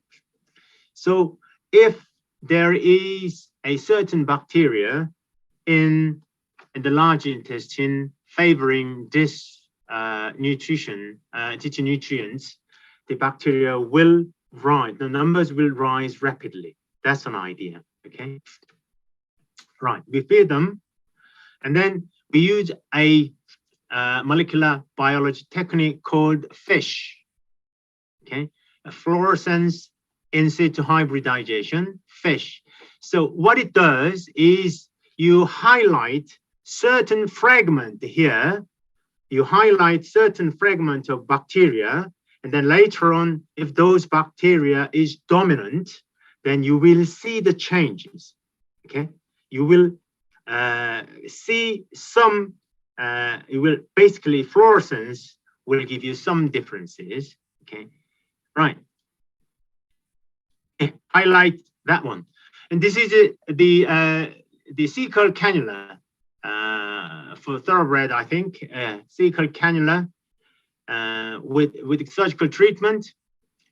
so if there is a certain bacteria in the large intestine favoring this nutrition, teaching nutrients, the bacteria will rise, the numbers will rise rapidly. That's an idea. Okay, right, we feed them, and then we use a molecular biology technique called FISH. Okay, a fluorescence in situ hybridization, FISH. So what it does is you highlight certain fragment here, you highlight certain fragment of bacteria, and then later on, if those bacteria is dominant, then you will see the changes. Okay, you will see some, it will basically, fluorescence will give you some differences. Okay, right. Highlight that one, and this is the cecal cannula for thoroughbred, I think. Cecal cannula with surgical treatment.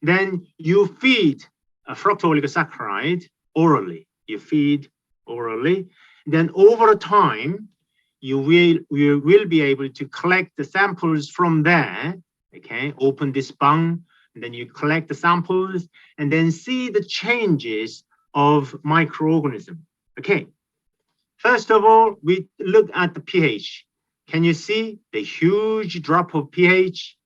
Then you feed a fructooligosaccharides orally. You feed orally. Then over time, you will be able to collect the samples from there. Okay, open this bung, and then you collect the samples, and then see the changes of microorganism. Okay, first of all, we look at the pH. Can you see the huge drop of pH?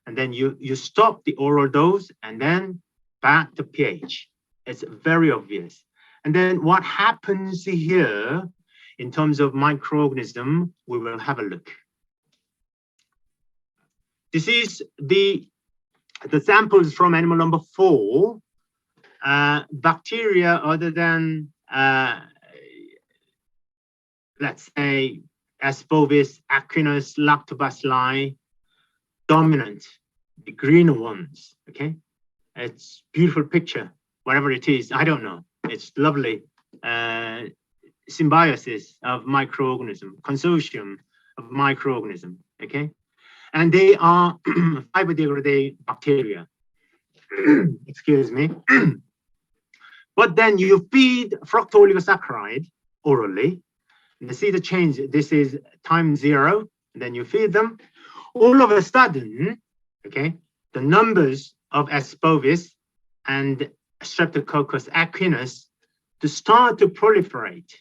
And then you stop the oral dose, and then back to pH. It's very obvious. And then what happens here in terms of microorganism, we will have a look. This is the samples from animal number 4. Bacteria other than, let's say, Asbovis, Equinus, Lactobacilli, dominant, the green ones. Okay, it's beautiful picture, whatever it is, I don't know. It's lovely symbiosis of microorganism, consortium of microorganism. Okay, and they are fiber degraded bacteria. Excuse me. But then you feed fructooligosaccharides orally, and you see the change. This is time 0, and then you feed them. All of a sudden, okay, the numbers of Asbovis and Streptococcus equinus to start to proliferate.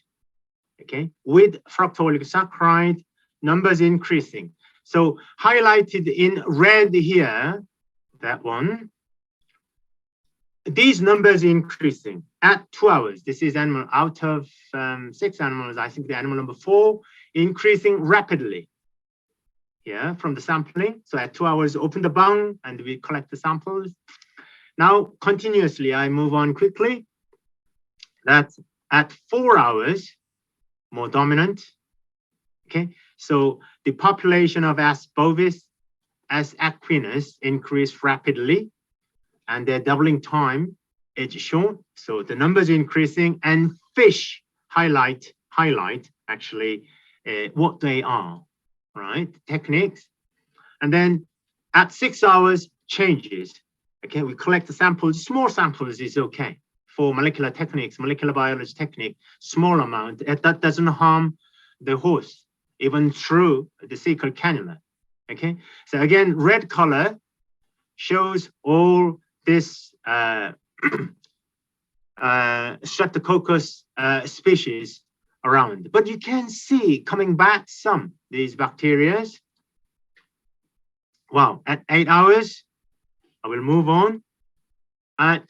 Okay, with fructooligosaccharides, numbers increasing. So highlighted in red here, that one, these numbers increasing at 2 hours. This is animal out of 6 animals. I think the animal number 4 increasing rapidly. Yeah, from the sampling. So at 2 hours, open the bung and we collect the samples. Now, continuously, I move on quickly. That's at 4 hours, more dominant. Okay, so the population of Asbovis, S. equinus increased rapidly, and their doubling time is shown. So the numbers increasing, and fish highlight actually what they are, right? Techniques. And then at 6 hours changes. Okay, we collect the samples. Small samples is okay for molecular techniques, molecular biology technique, small amount. That doesn't harm the host, even through the cecal cannula. Okay, so again, red color shows all this Streptococcus species around. But you can see coming back some, these bacteria. Wow, at 8 hours, I will move on. At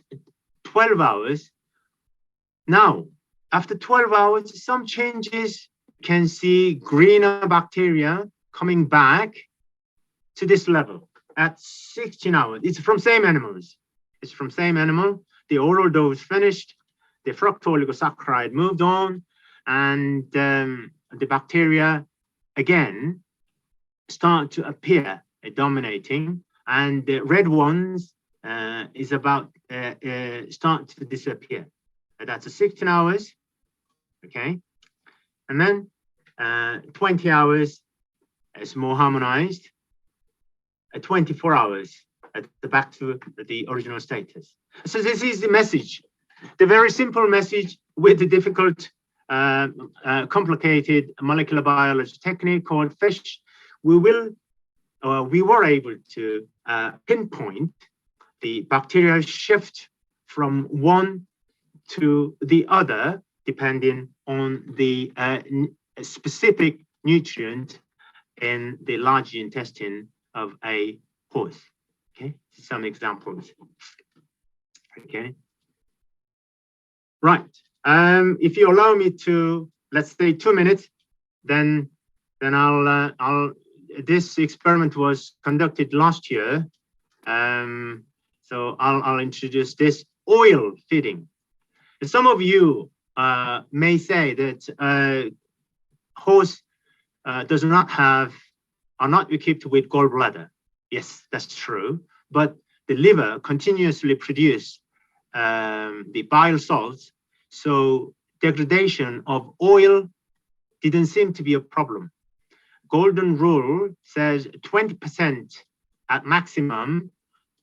12 hours, now, after 12 hours, some changes, you can see greener bacteria coming back to this level at 16 hours. It's from same animals. It's from same animal. The oral dose finished. The fructooligosaccharide moved on, and the bacteria again start to appear dominating and the red ones is about start to disappear. That's 16 hours, okay? And then 20 hours is more harmonized. 24 hours back to the original status. So this is the message, the very simple message with the difficult, complicated molecular biology technique called FISH. We were able to pinpoint the bacterial shift from one to the other, depending on the specific nutrient in the large intestine of a horse. Okay, some examples. Okay, right. If you allow me to, let's say 2 minutes, then I'll. This experiment was conducted last year, so I'll introduce this oil feeding. Some of you may say that horse does not have, are not equipped with gallbladder. Yes, that's true. But the liver continuously produces the bile salts, so degradation of oil didn't seem to be a problem. Golden rule says 20% at maximum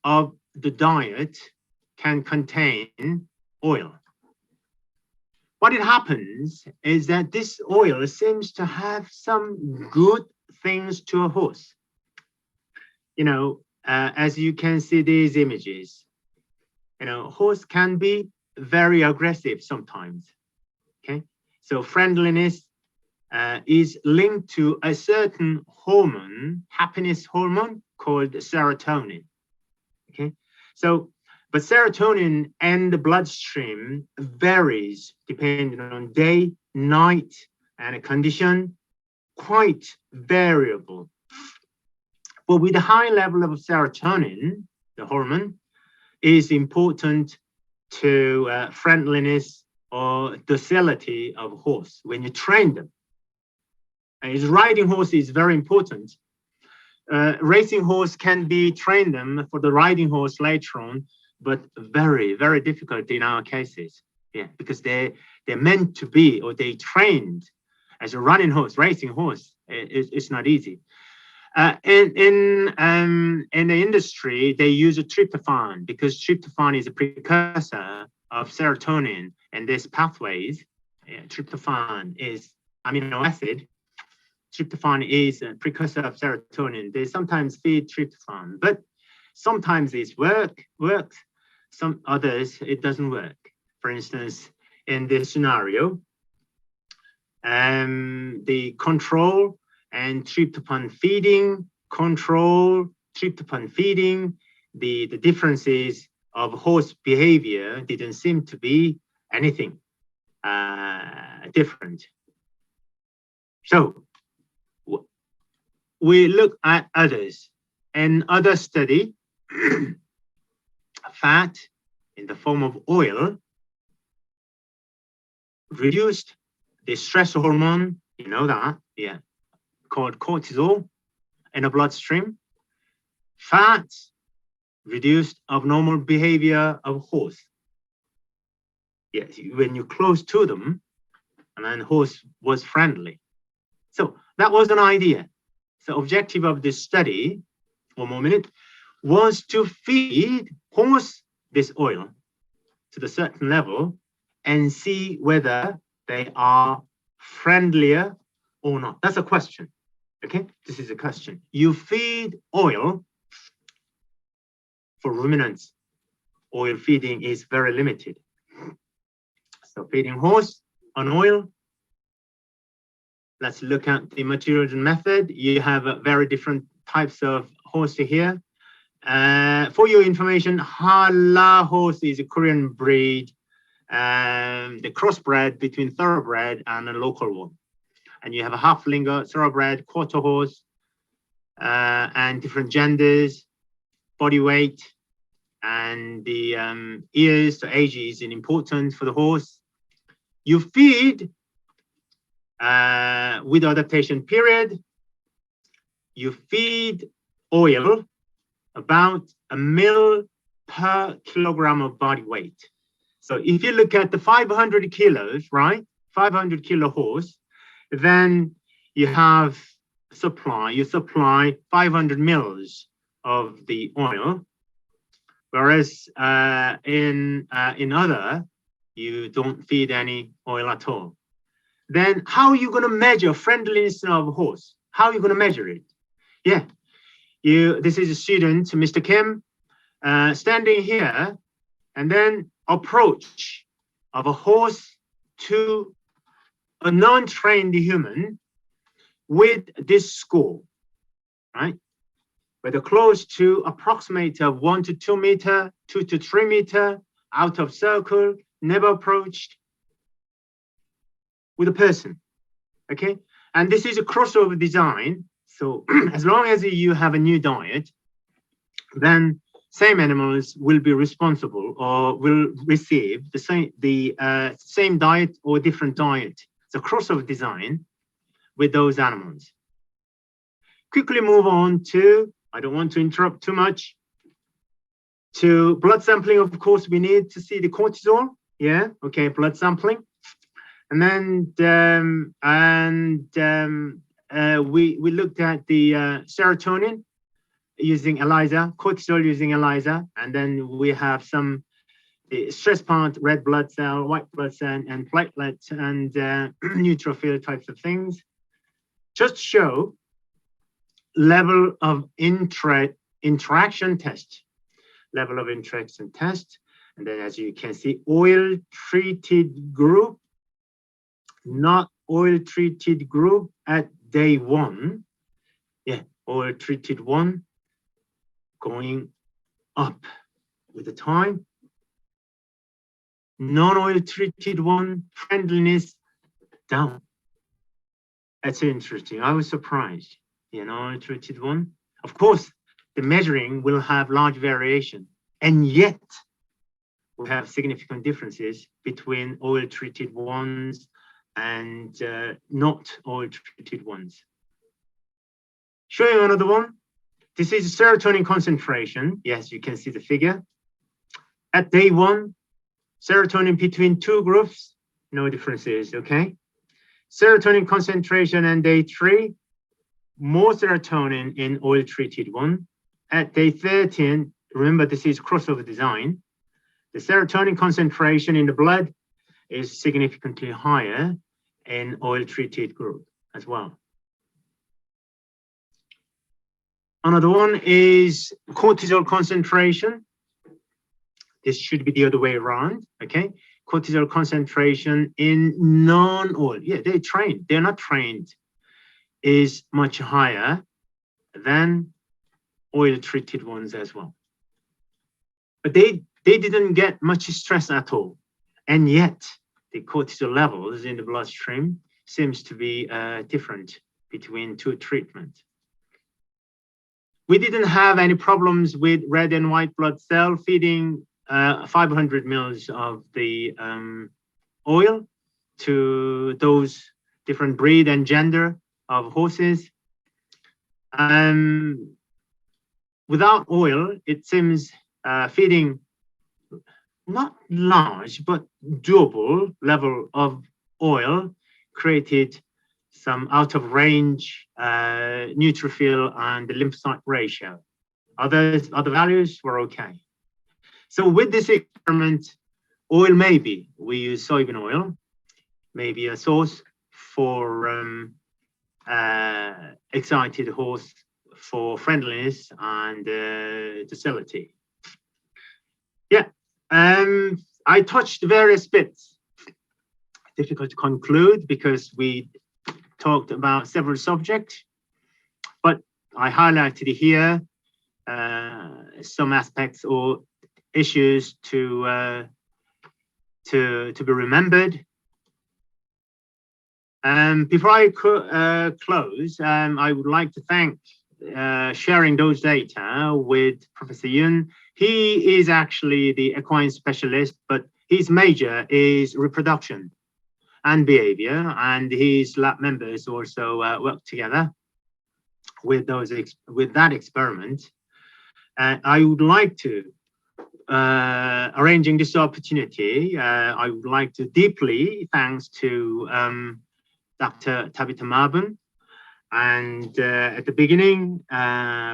of the diet can contain oil. What it happens is that this oil seems to have some good things to a horse. You know, as you can see these images, you know, horse can be very aggressive sometimes. Okay, so friendliness is linked to a certain hormone, happiness hormone called serotonin. Okay, so but serotonin and the bloodstream varies depending on day, night, and a condition, quite variable. But with a high level of serotonin, the hormone, is important to friendliness or docility of horse when you train them. And riding horse is very important. Racing horse can be trained them for the riding horse later on, but very, very difficult in our cases. Yeah, because they're meant to be, or they trained as a running horse, racing horse. It's not easy. In the industry, they use a tryptophan because tryptophan is a precursor of serotonin and these pathways. Tryptophan is amino acid. Tryptophan is a precursor of serotonin. They sometimes feed tryptophan, but sometimes it works. Some others, it doesn't work. For instance, in this scenario, the control and tryptophan feeding, the differences of horse behavior didn't seem to be anything different. So we look at others. In other study, fat in the form of oil reduced the stress hormone, you know that, yeah, called cortisol in the bloodstream. Fats reduced abnormal behavior of horse. Yes, when you're close to them, and then horse was friendly. So that was an idea. So objective of this study, one more minute, was to feed horse this oil to the certain level and see whether they are friendlier or not. That's a question. Okay, this is a question. You feed oil for ruminants. Oil feeding is very limited. So feeding horse on oil. Let's look at the materials and method. You have very different types of horse here. For your information, Hala horse is a Korean breed, the crossbred between thoroughbred and a local one. And you have a half-linger, thoroughbred, quarter horse, and different genders, body weight, and the ears, the age is important for the horse. You feed with adaptation period. You feed oil about a mil per kilogram of body weight. So if you look at the 500 kilos, right, 500 kilo horse, then you have you supply 500 mils of the oil, whereas in other, you don't feed any oil at all. Then how are you going to measure friendliness of a horse? How are you going to measure it? Yeah, this is a student, Mr. Kim, standing here, and then approach of a horse to a non-trained human with this score, right? Whether close to approximate of 1 to 2 meter, 2 to 3 meter, out of circle, never approached with a person, okay? And this is a crossover design. So as long as you have a new diet, then same animals will be responsible or will receive the same diet or different diet. It's a crossover design with those animals. Quickly move on to, I don't want to interrupt too much, to blood sampling. Of course, we need to see the cortisol. Yeah, okay, blood sampling. And then we looked at the serotonin using ELISA, cortisol using ELISA, and then we have some stress part, red blood cell, white blood cell, and platelet and neutrophil types of things. Just to show level of interaction test, level of interaction test. And then as you can see, oil treated group, not oil treated group at day 1. Yeah, oil treated 1 going up with the time. Non-oil treated 1, friendliness down. That's interesting. I was surprised. You know, treated 1. Of course, the measuring will have large variation, and yet we have significant differences between oil treated ones and not oil treated ones. Showing another one. This is serotonin concentration. Yes, you can see the figure. At day 1, serotonin between 2 groups, no differences, okay? Serotonin concentration on day 3, more serotonin in oil-treated 1. At day 13, remember this is crossover design, the serotonin concentration in the blood is significantly higher in oil-treated group as well. Another one is cortisol concentration. This should be the other way around, okay? Cortisol concentration in non-oil, yeah, they're trained, they're not trained, is much higher than oil-treated ones as well. But they didn't get much stress at all. And yet the cortisol levels in the bloodstream seems to be different between 2 treatments. We didn't have any problems with red and white blood cell feeding 500 mils of the oil to those different breed and gender of horses. Without oil, it seems feeding not large, but doable level of oil created some out of range neutrophil and the lymphocyte ratio. Other values were okay. So with this experiment, oil maybe, we use soybean oil, maybe a source for excited horse for friendliness and docility. Yeah, I touched various bits. Difficult to conclude because we talked about several subjects, but I highlighted here some aspects or issues to be remembered. Before I close, I would like to thank sharing those data with Professor Yun. He is actually the equine specialist, but his major is reproduction and behavior, and his lab members also work together with that experiment. I would like to, arranging this opportunity, I would like to deeply thanks to Dr. Tabitha Marbun, and at the beginning,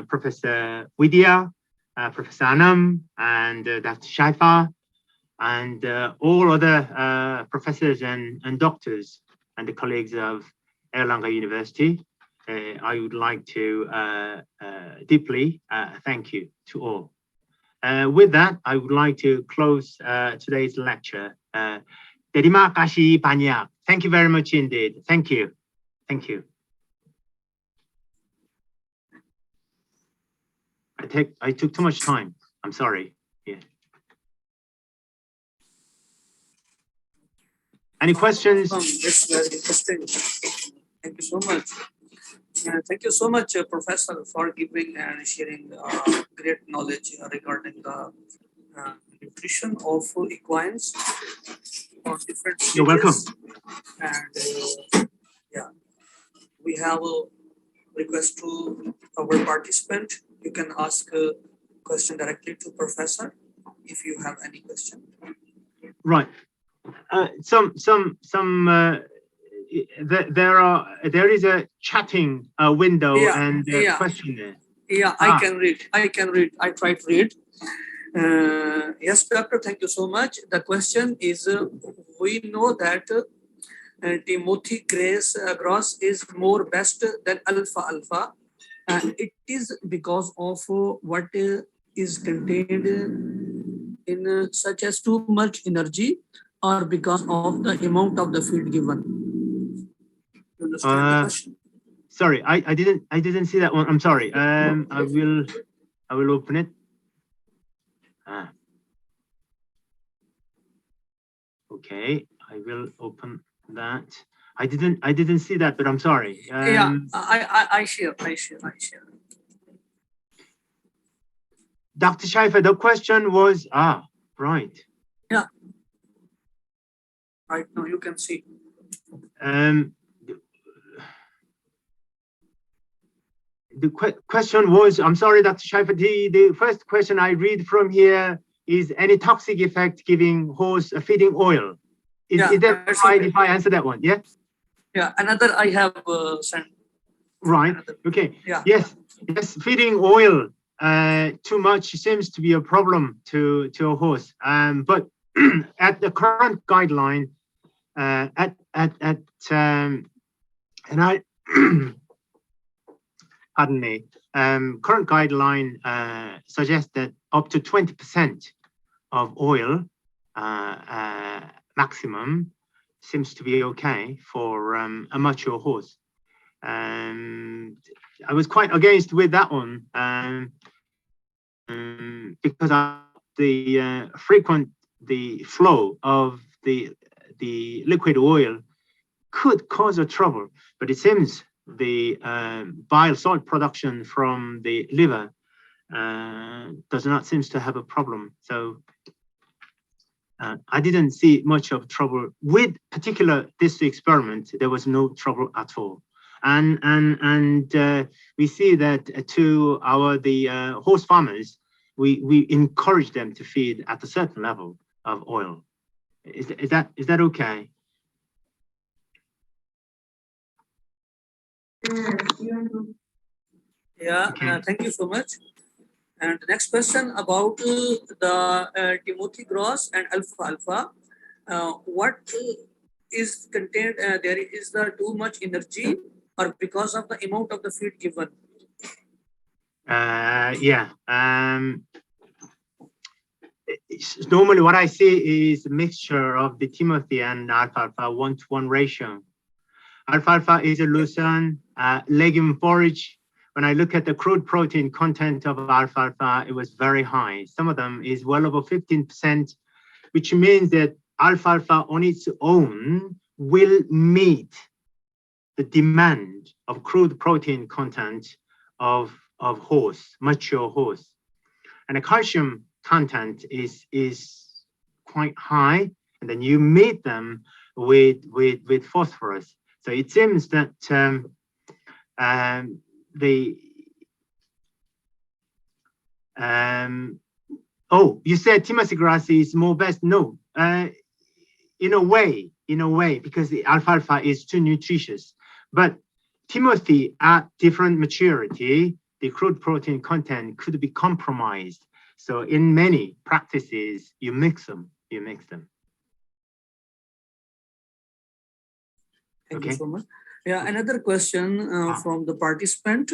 Professor Widya, Professor Anam, and Dr. Shaifa, and all other professors and doctors and the colleagues of Erlanger University. I would like to deeply thank you to all. With that, I would like to close today's lecture. Terima kasih banyak. Thank you very much indeed. Thank you. Thank you. I took too much time. I'm sorry. Yeah. Any questions? It's very interesting. Thank you so much. Thank you so much, Professor, for giving and sharing great knowledge regarding the nutrition of equines for different stages. You're welcome. And yeah, we have a request to our participant. You can ask a question directly to Professor if you have any question. Right. There is a chatting window and question there. Yeah, I can read. I try to read. Yes, doctor, thank you so much. The question is, we know that Timothy Gross is more best than alpha. It is because of what is contained in such as too much energy, or because of the amount of the feed given. You understand the question? Sorry, I didn't see that one. I'm sorry. I will open it. Okay, I will open that. I didn't see that, but I'm sorry. Yeah, I share. Dr. Shaifa, the question was, right. Yeah. Right now you can see. The question was, I'm sorry, Dr. Shaifa, the first question I read from here is any toxic effect giving horse feeding oil. Is that right if I answer that one? Yeah? Yeah, another I have sent. Right, Another. okay. Yeah. Yes, feeding oil too much seems to be a problem to a horse. But at the current guideline, pardon me, current guideline suggests that up to 20% of oil maximum seems to be okay for a mature horse. I was quite against with that one because of the the flow of the liquid oil could cause a trouble, but it seems the bile salt production from the liver does not seem to have a problem. So I didn't see much of trouble with particular this experiment. There was no trouble at all. And we see that to the horse farmers, we encourage them to feed at a certain level of oil. Is that okay? Yeah, Okay. thank you so much. And the next question about the Timothy Gross and alpha. What is contained there? Is the too much energy, or because of the amount of the feed given? Yeah. Normally what I see is a mixture of the Timothy and alfalfa 1-to-1 ratio. Alfalfa is a lucerne legume forage. When I look at the crude protein content of alfalfa, it was very high. Some of them is well over 15%, which means that alfalfa on its own will meet the demand of crude protein content of horse, mature horse. And the calcium content is quite high, and then you meet them with phosphorus. So it seems that Oh, you said Timothy grass is more best. No, in a way, because the alfalfa is too nutritious. But Timothy at different maturity, the crude protein content could be compromised. So in many practices, you mix them. Thank Okay. you so much. Yeah, another question from the participant.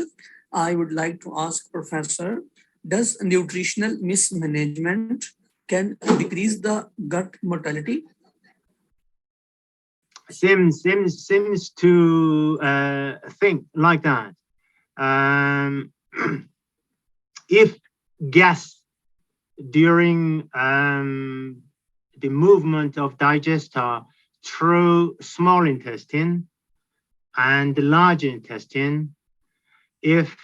I would like to ask Professor, does nutritional mismanagement can decrease the gut mortality? Seems to think like that. If gas during the movement of digester through small intestine and the large intestine, if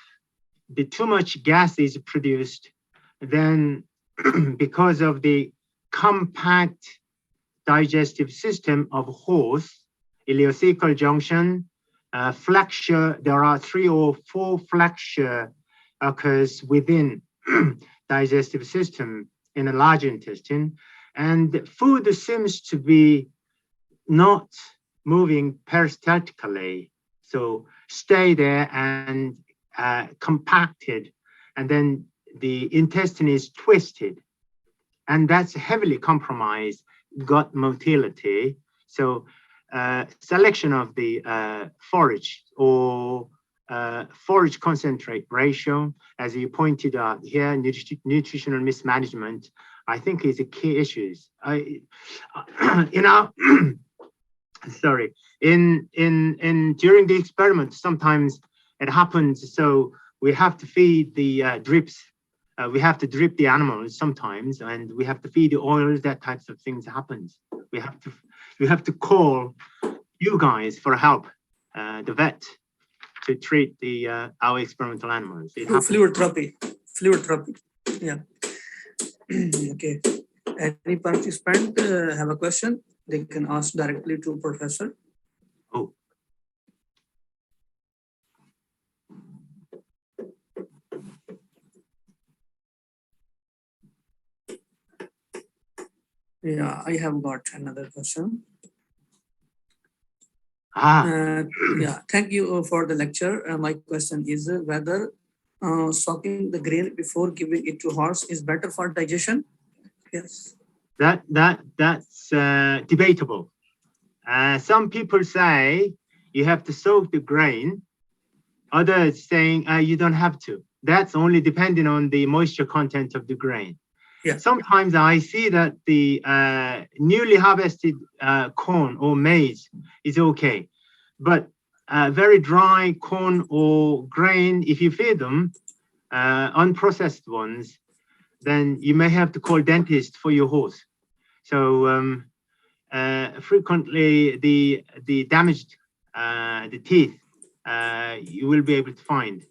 the too much gas is produced, then because of the compact digestive system of horse, ileocecal junction, flexure, there are 3 or 4 flexure occurs within digestive system in a large intestine, and food seems to be not moving peristaltically, so stay there and compacted, and then the intestine is twisted, and that's heavily compromised gut motility. So selection of the forage or forage concentrate ratio, as you pointed out here, nutritional mismanagement, I think is a key issue. In our sorry, in during the experiment, sometimes it happens. So we have to feed the drips. We have to drip the animals sometimes, and we have to feed the oils. That types of things happens. We have to call you guys for help, the vet, to treat the our experimental animals. Fluid therapy. Yeah. Okay. Any participant have a question? They can ask directly to Professor. Oh. Yeah, I have got another question. Yeah, thank you for the lecture. My question is whether soaking the grain before giving it to horse is better for digestion. Yes. That's debatable. Some people say you have to soak the grain. Others saying you don't have to. That's only depending on the moisture content of the grain. Yeah. Sometimes I see that the newly harvested corn or maize is okay, but very dry corn or grain, if you feed them, unprocessed ones, then you may have to call dentist for your horse. So frequently the damaged the teeth you will be able to find.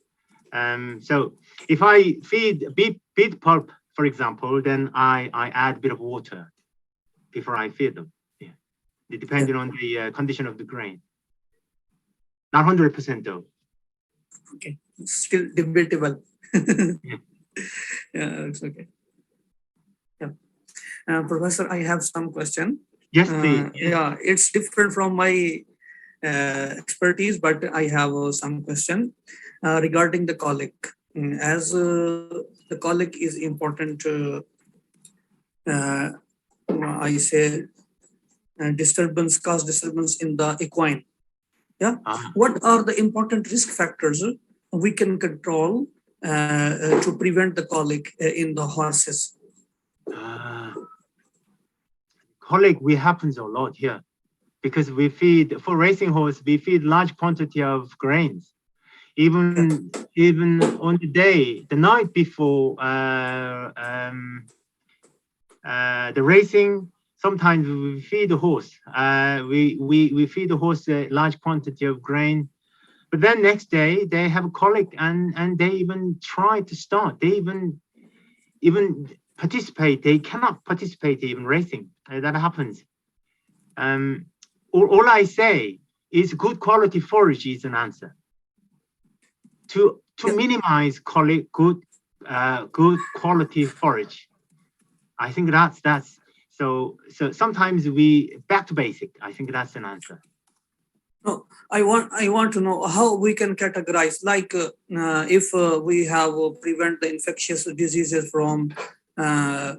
So if I feed beet pulp, for example, then I add a bit of water before I feed them. Yeah, depending on the condition of the grain. Not 100% though. Okay, still debatable. Yeah. Yeah, it's okay. Yeah, Professor, I have some question. Yes, please. Yeah, it's different from my expertise, but I have some question regarding the colic. As the colic is important, I say cause disturbance in the equine. Yeah. What are the important risk factors we can control to prevent the colic in the horses? Colic happens a lot here because we feed, for racing horse, we feed large quantity of grains. Even on the night before the racing, sometimes we feed the horse. We feed the horse a large quantity of grain, but then next day they have a colic and they even try to start. They even participate. They cannot participate even racing. That happens. All I say is good quality forage is an answer. To minimize colic, good good quality forage. I think that's so sometimes we back to basic. I think that's an answer. No, I want to know how we can categorize, like if we have prevent the infectious diseases from uh,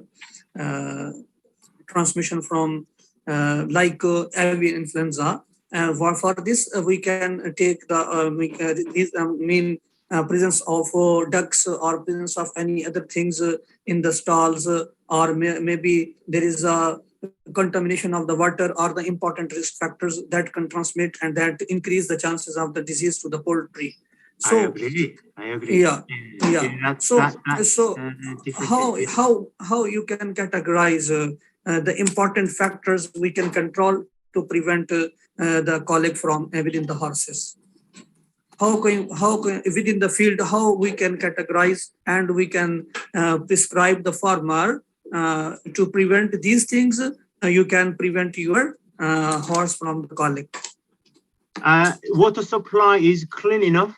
transmission from avian influenza. For this, we can take the these mean presence of ducks or presence of any other things in the stalls, or maybe there is a contamination of the water or the important risk factors that can transmit and that increase the chances of the disease to the poultry. I So agree. yeah, yeah. So Differentiate. how you can categorize the important factors we can control to prevent the colic from within the horses? How can within the field, how we can categorize and we can prescribe the farmer to prevent these things? You can prevent your horse from the colic. Water supply is clean enough.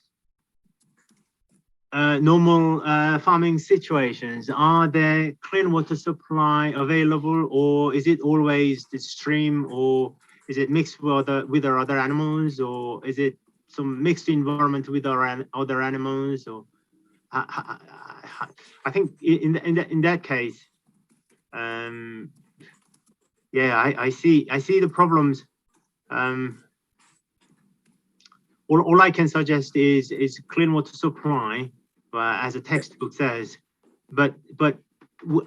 Normal farming situations, are there clean water supply available, or is it always the stream, or is it mixed with our other animals, or is it some mixed environment with our other animals? Or I think in that case, yeah, I see the problems. All I can suggest is clean water supply, as a textbook says, but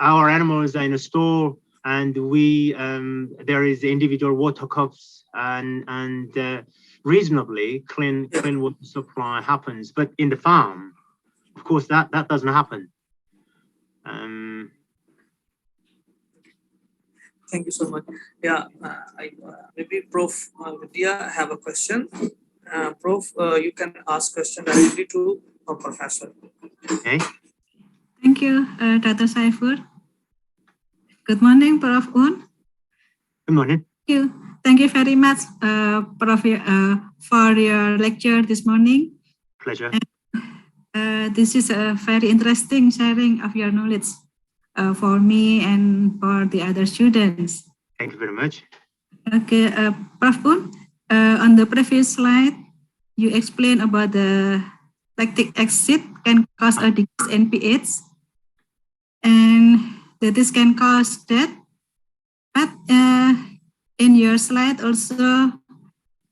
our animals are in a store, and we there is individual water cups, and reasonably clean water supply happens. But in the farm, of course, that doesn't happen. Thank you so much. Yeah, maybe Prof. Vidya have a question. Prof, you can ask question directly to a professor. Okay. Thank you, Dr. Saifur. Good morning, Prof. Un. Good morning. Thank you very much, Prof, for your lecture this morning. Pleasure. This is a very interesting sharing of your knowledge for me and for the other students. Thank you very much. Okay, Prof. Un, on the previous slide, you explained about the lactic acid can cause a decrease in pH, and that this can cause death. But in your slide also,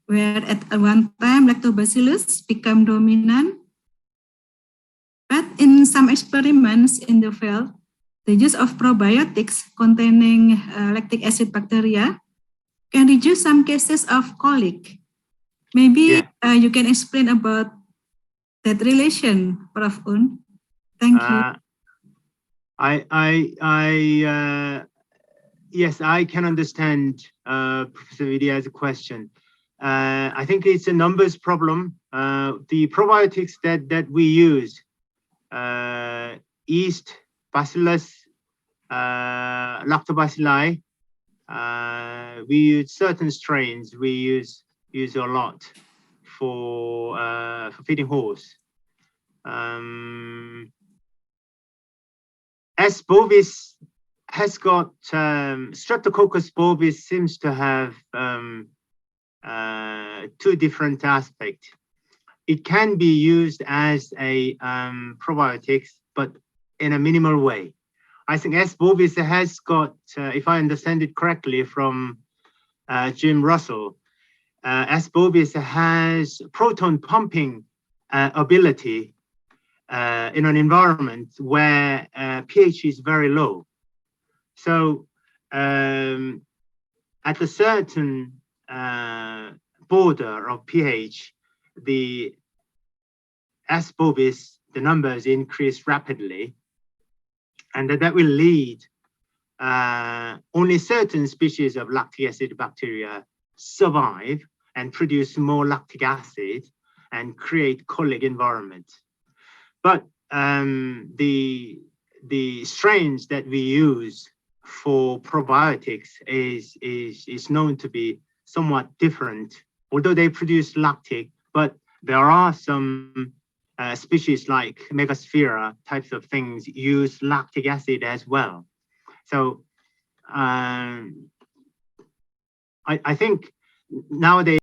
where at one time lactobacillus become dominant, but in some experiments in the field, the use of probiotics containing lactic acid bacteria can reduce some cases of colic. Maybe you can explain about that relation, Prof. Un. Thank you. Yes, I can understand Professor Vidya's question. I think it's a numbers problem. The probiotics that we use, yeast, bacillus, lactobacilli, we use certain strains. We use a lot for feeding horse. S. bovis has got Streptococcus bovis seems to have two different aspects. It can be used as a probiotics, but in a minimal way. I think S. bovis has got, if I understand it correctly from Jim Russell, S. bovis has proton pumping ability in an environment where pH is very low. So at a certain border of pH, the S. bovis, the numbers increase rapidly, and that will lead only certain species of lactic acid bacteria survive and produce more lactic acid and create colic environment. But the strains that we use for probiotics is known to be somewhat different, although they produce lactic, but there are some species like Megasphaera types of things use lactic acid as well. So I think nowadays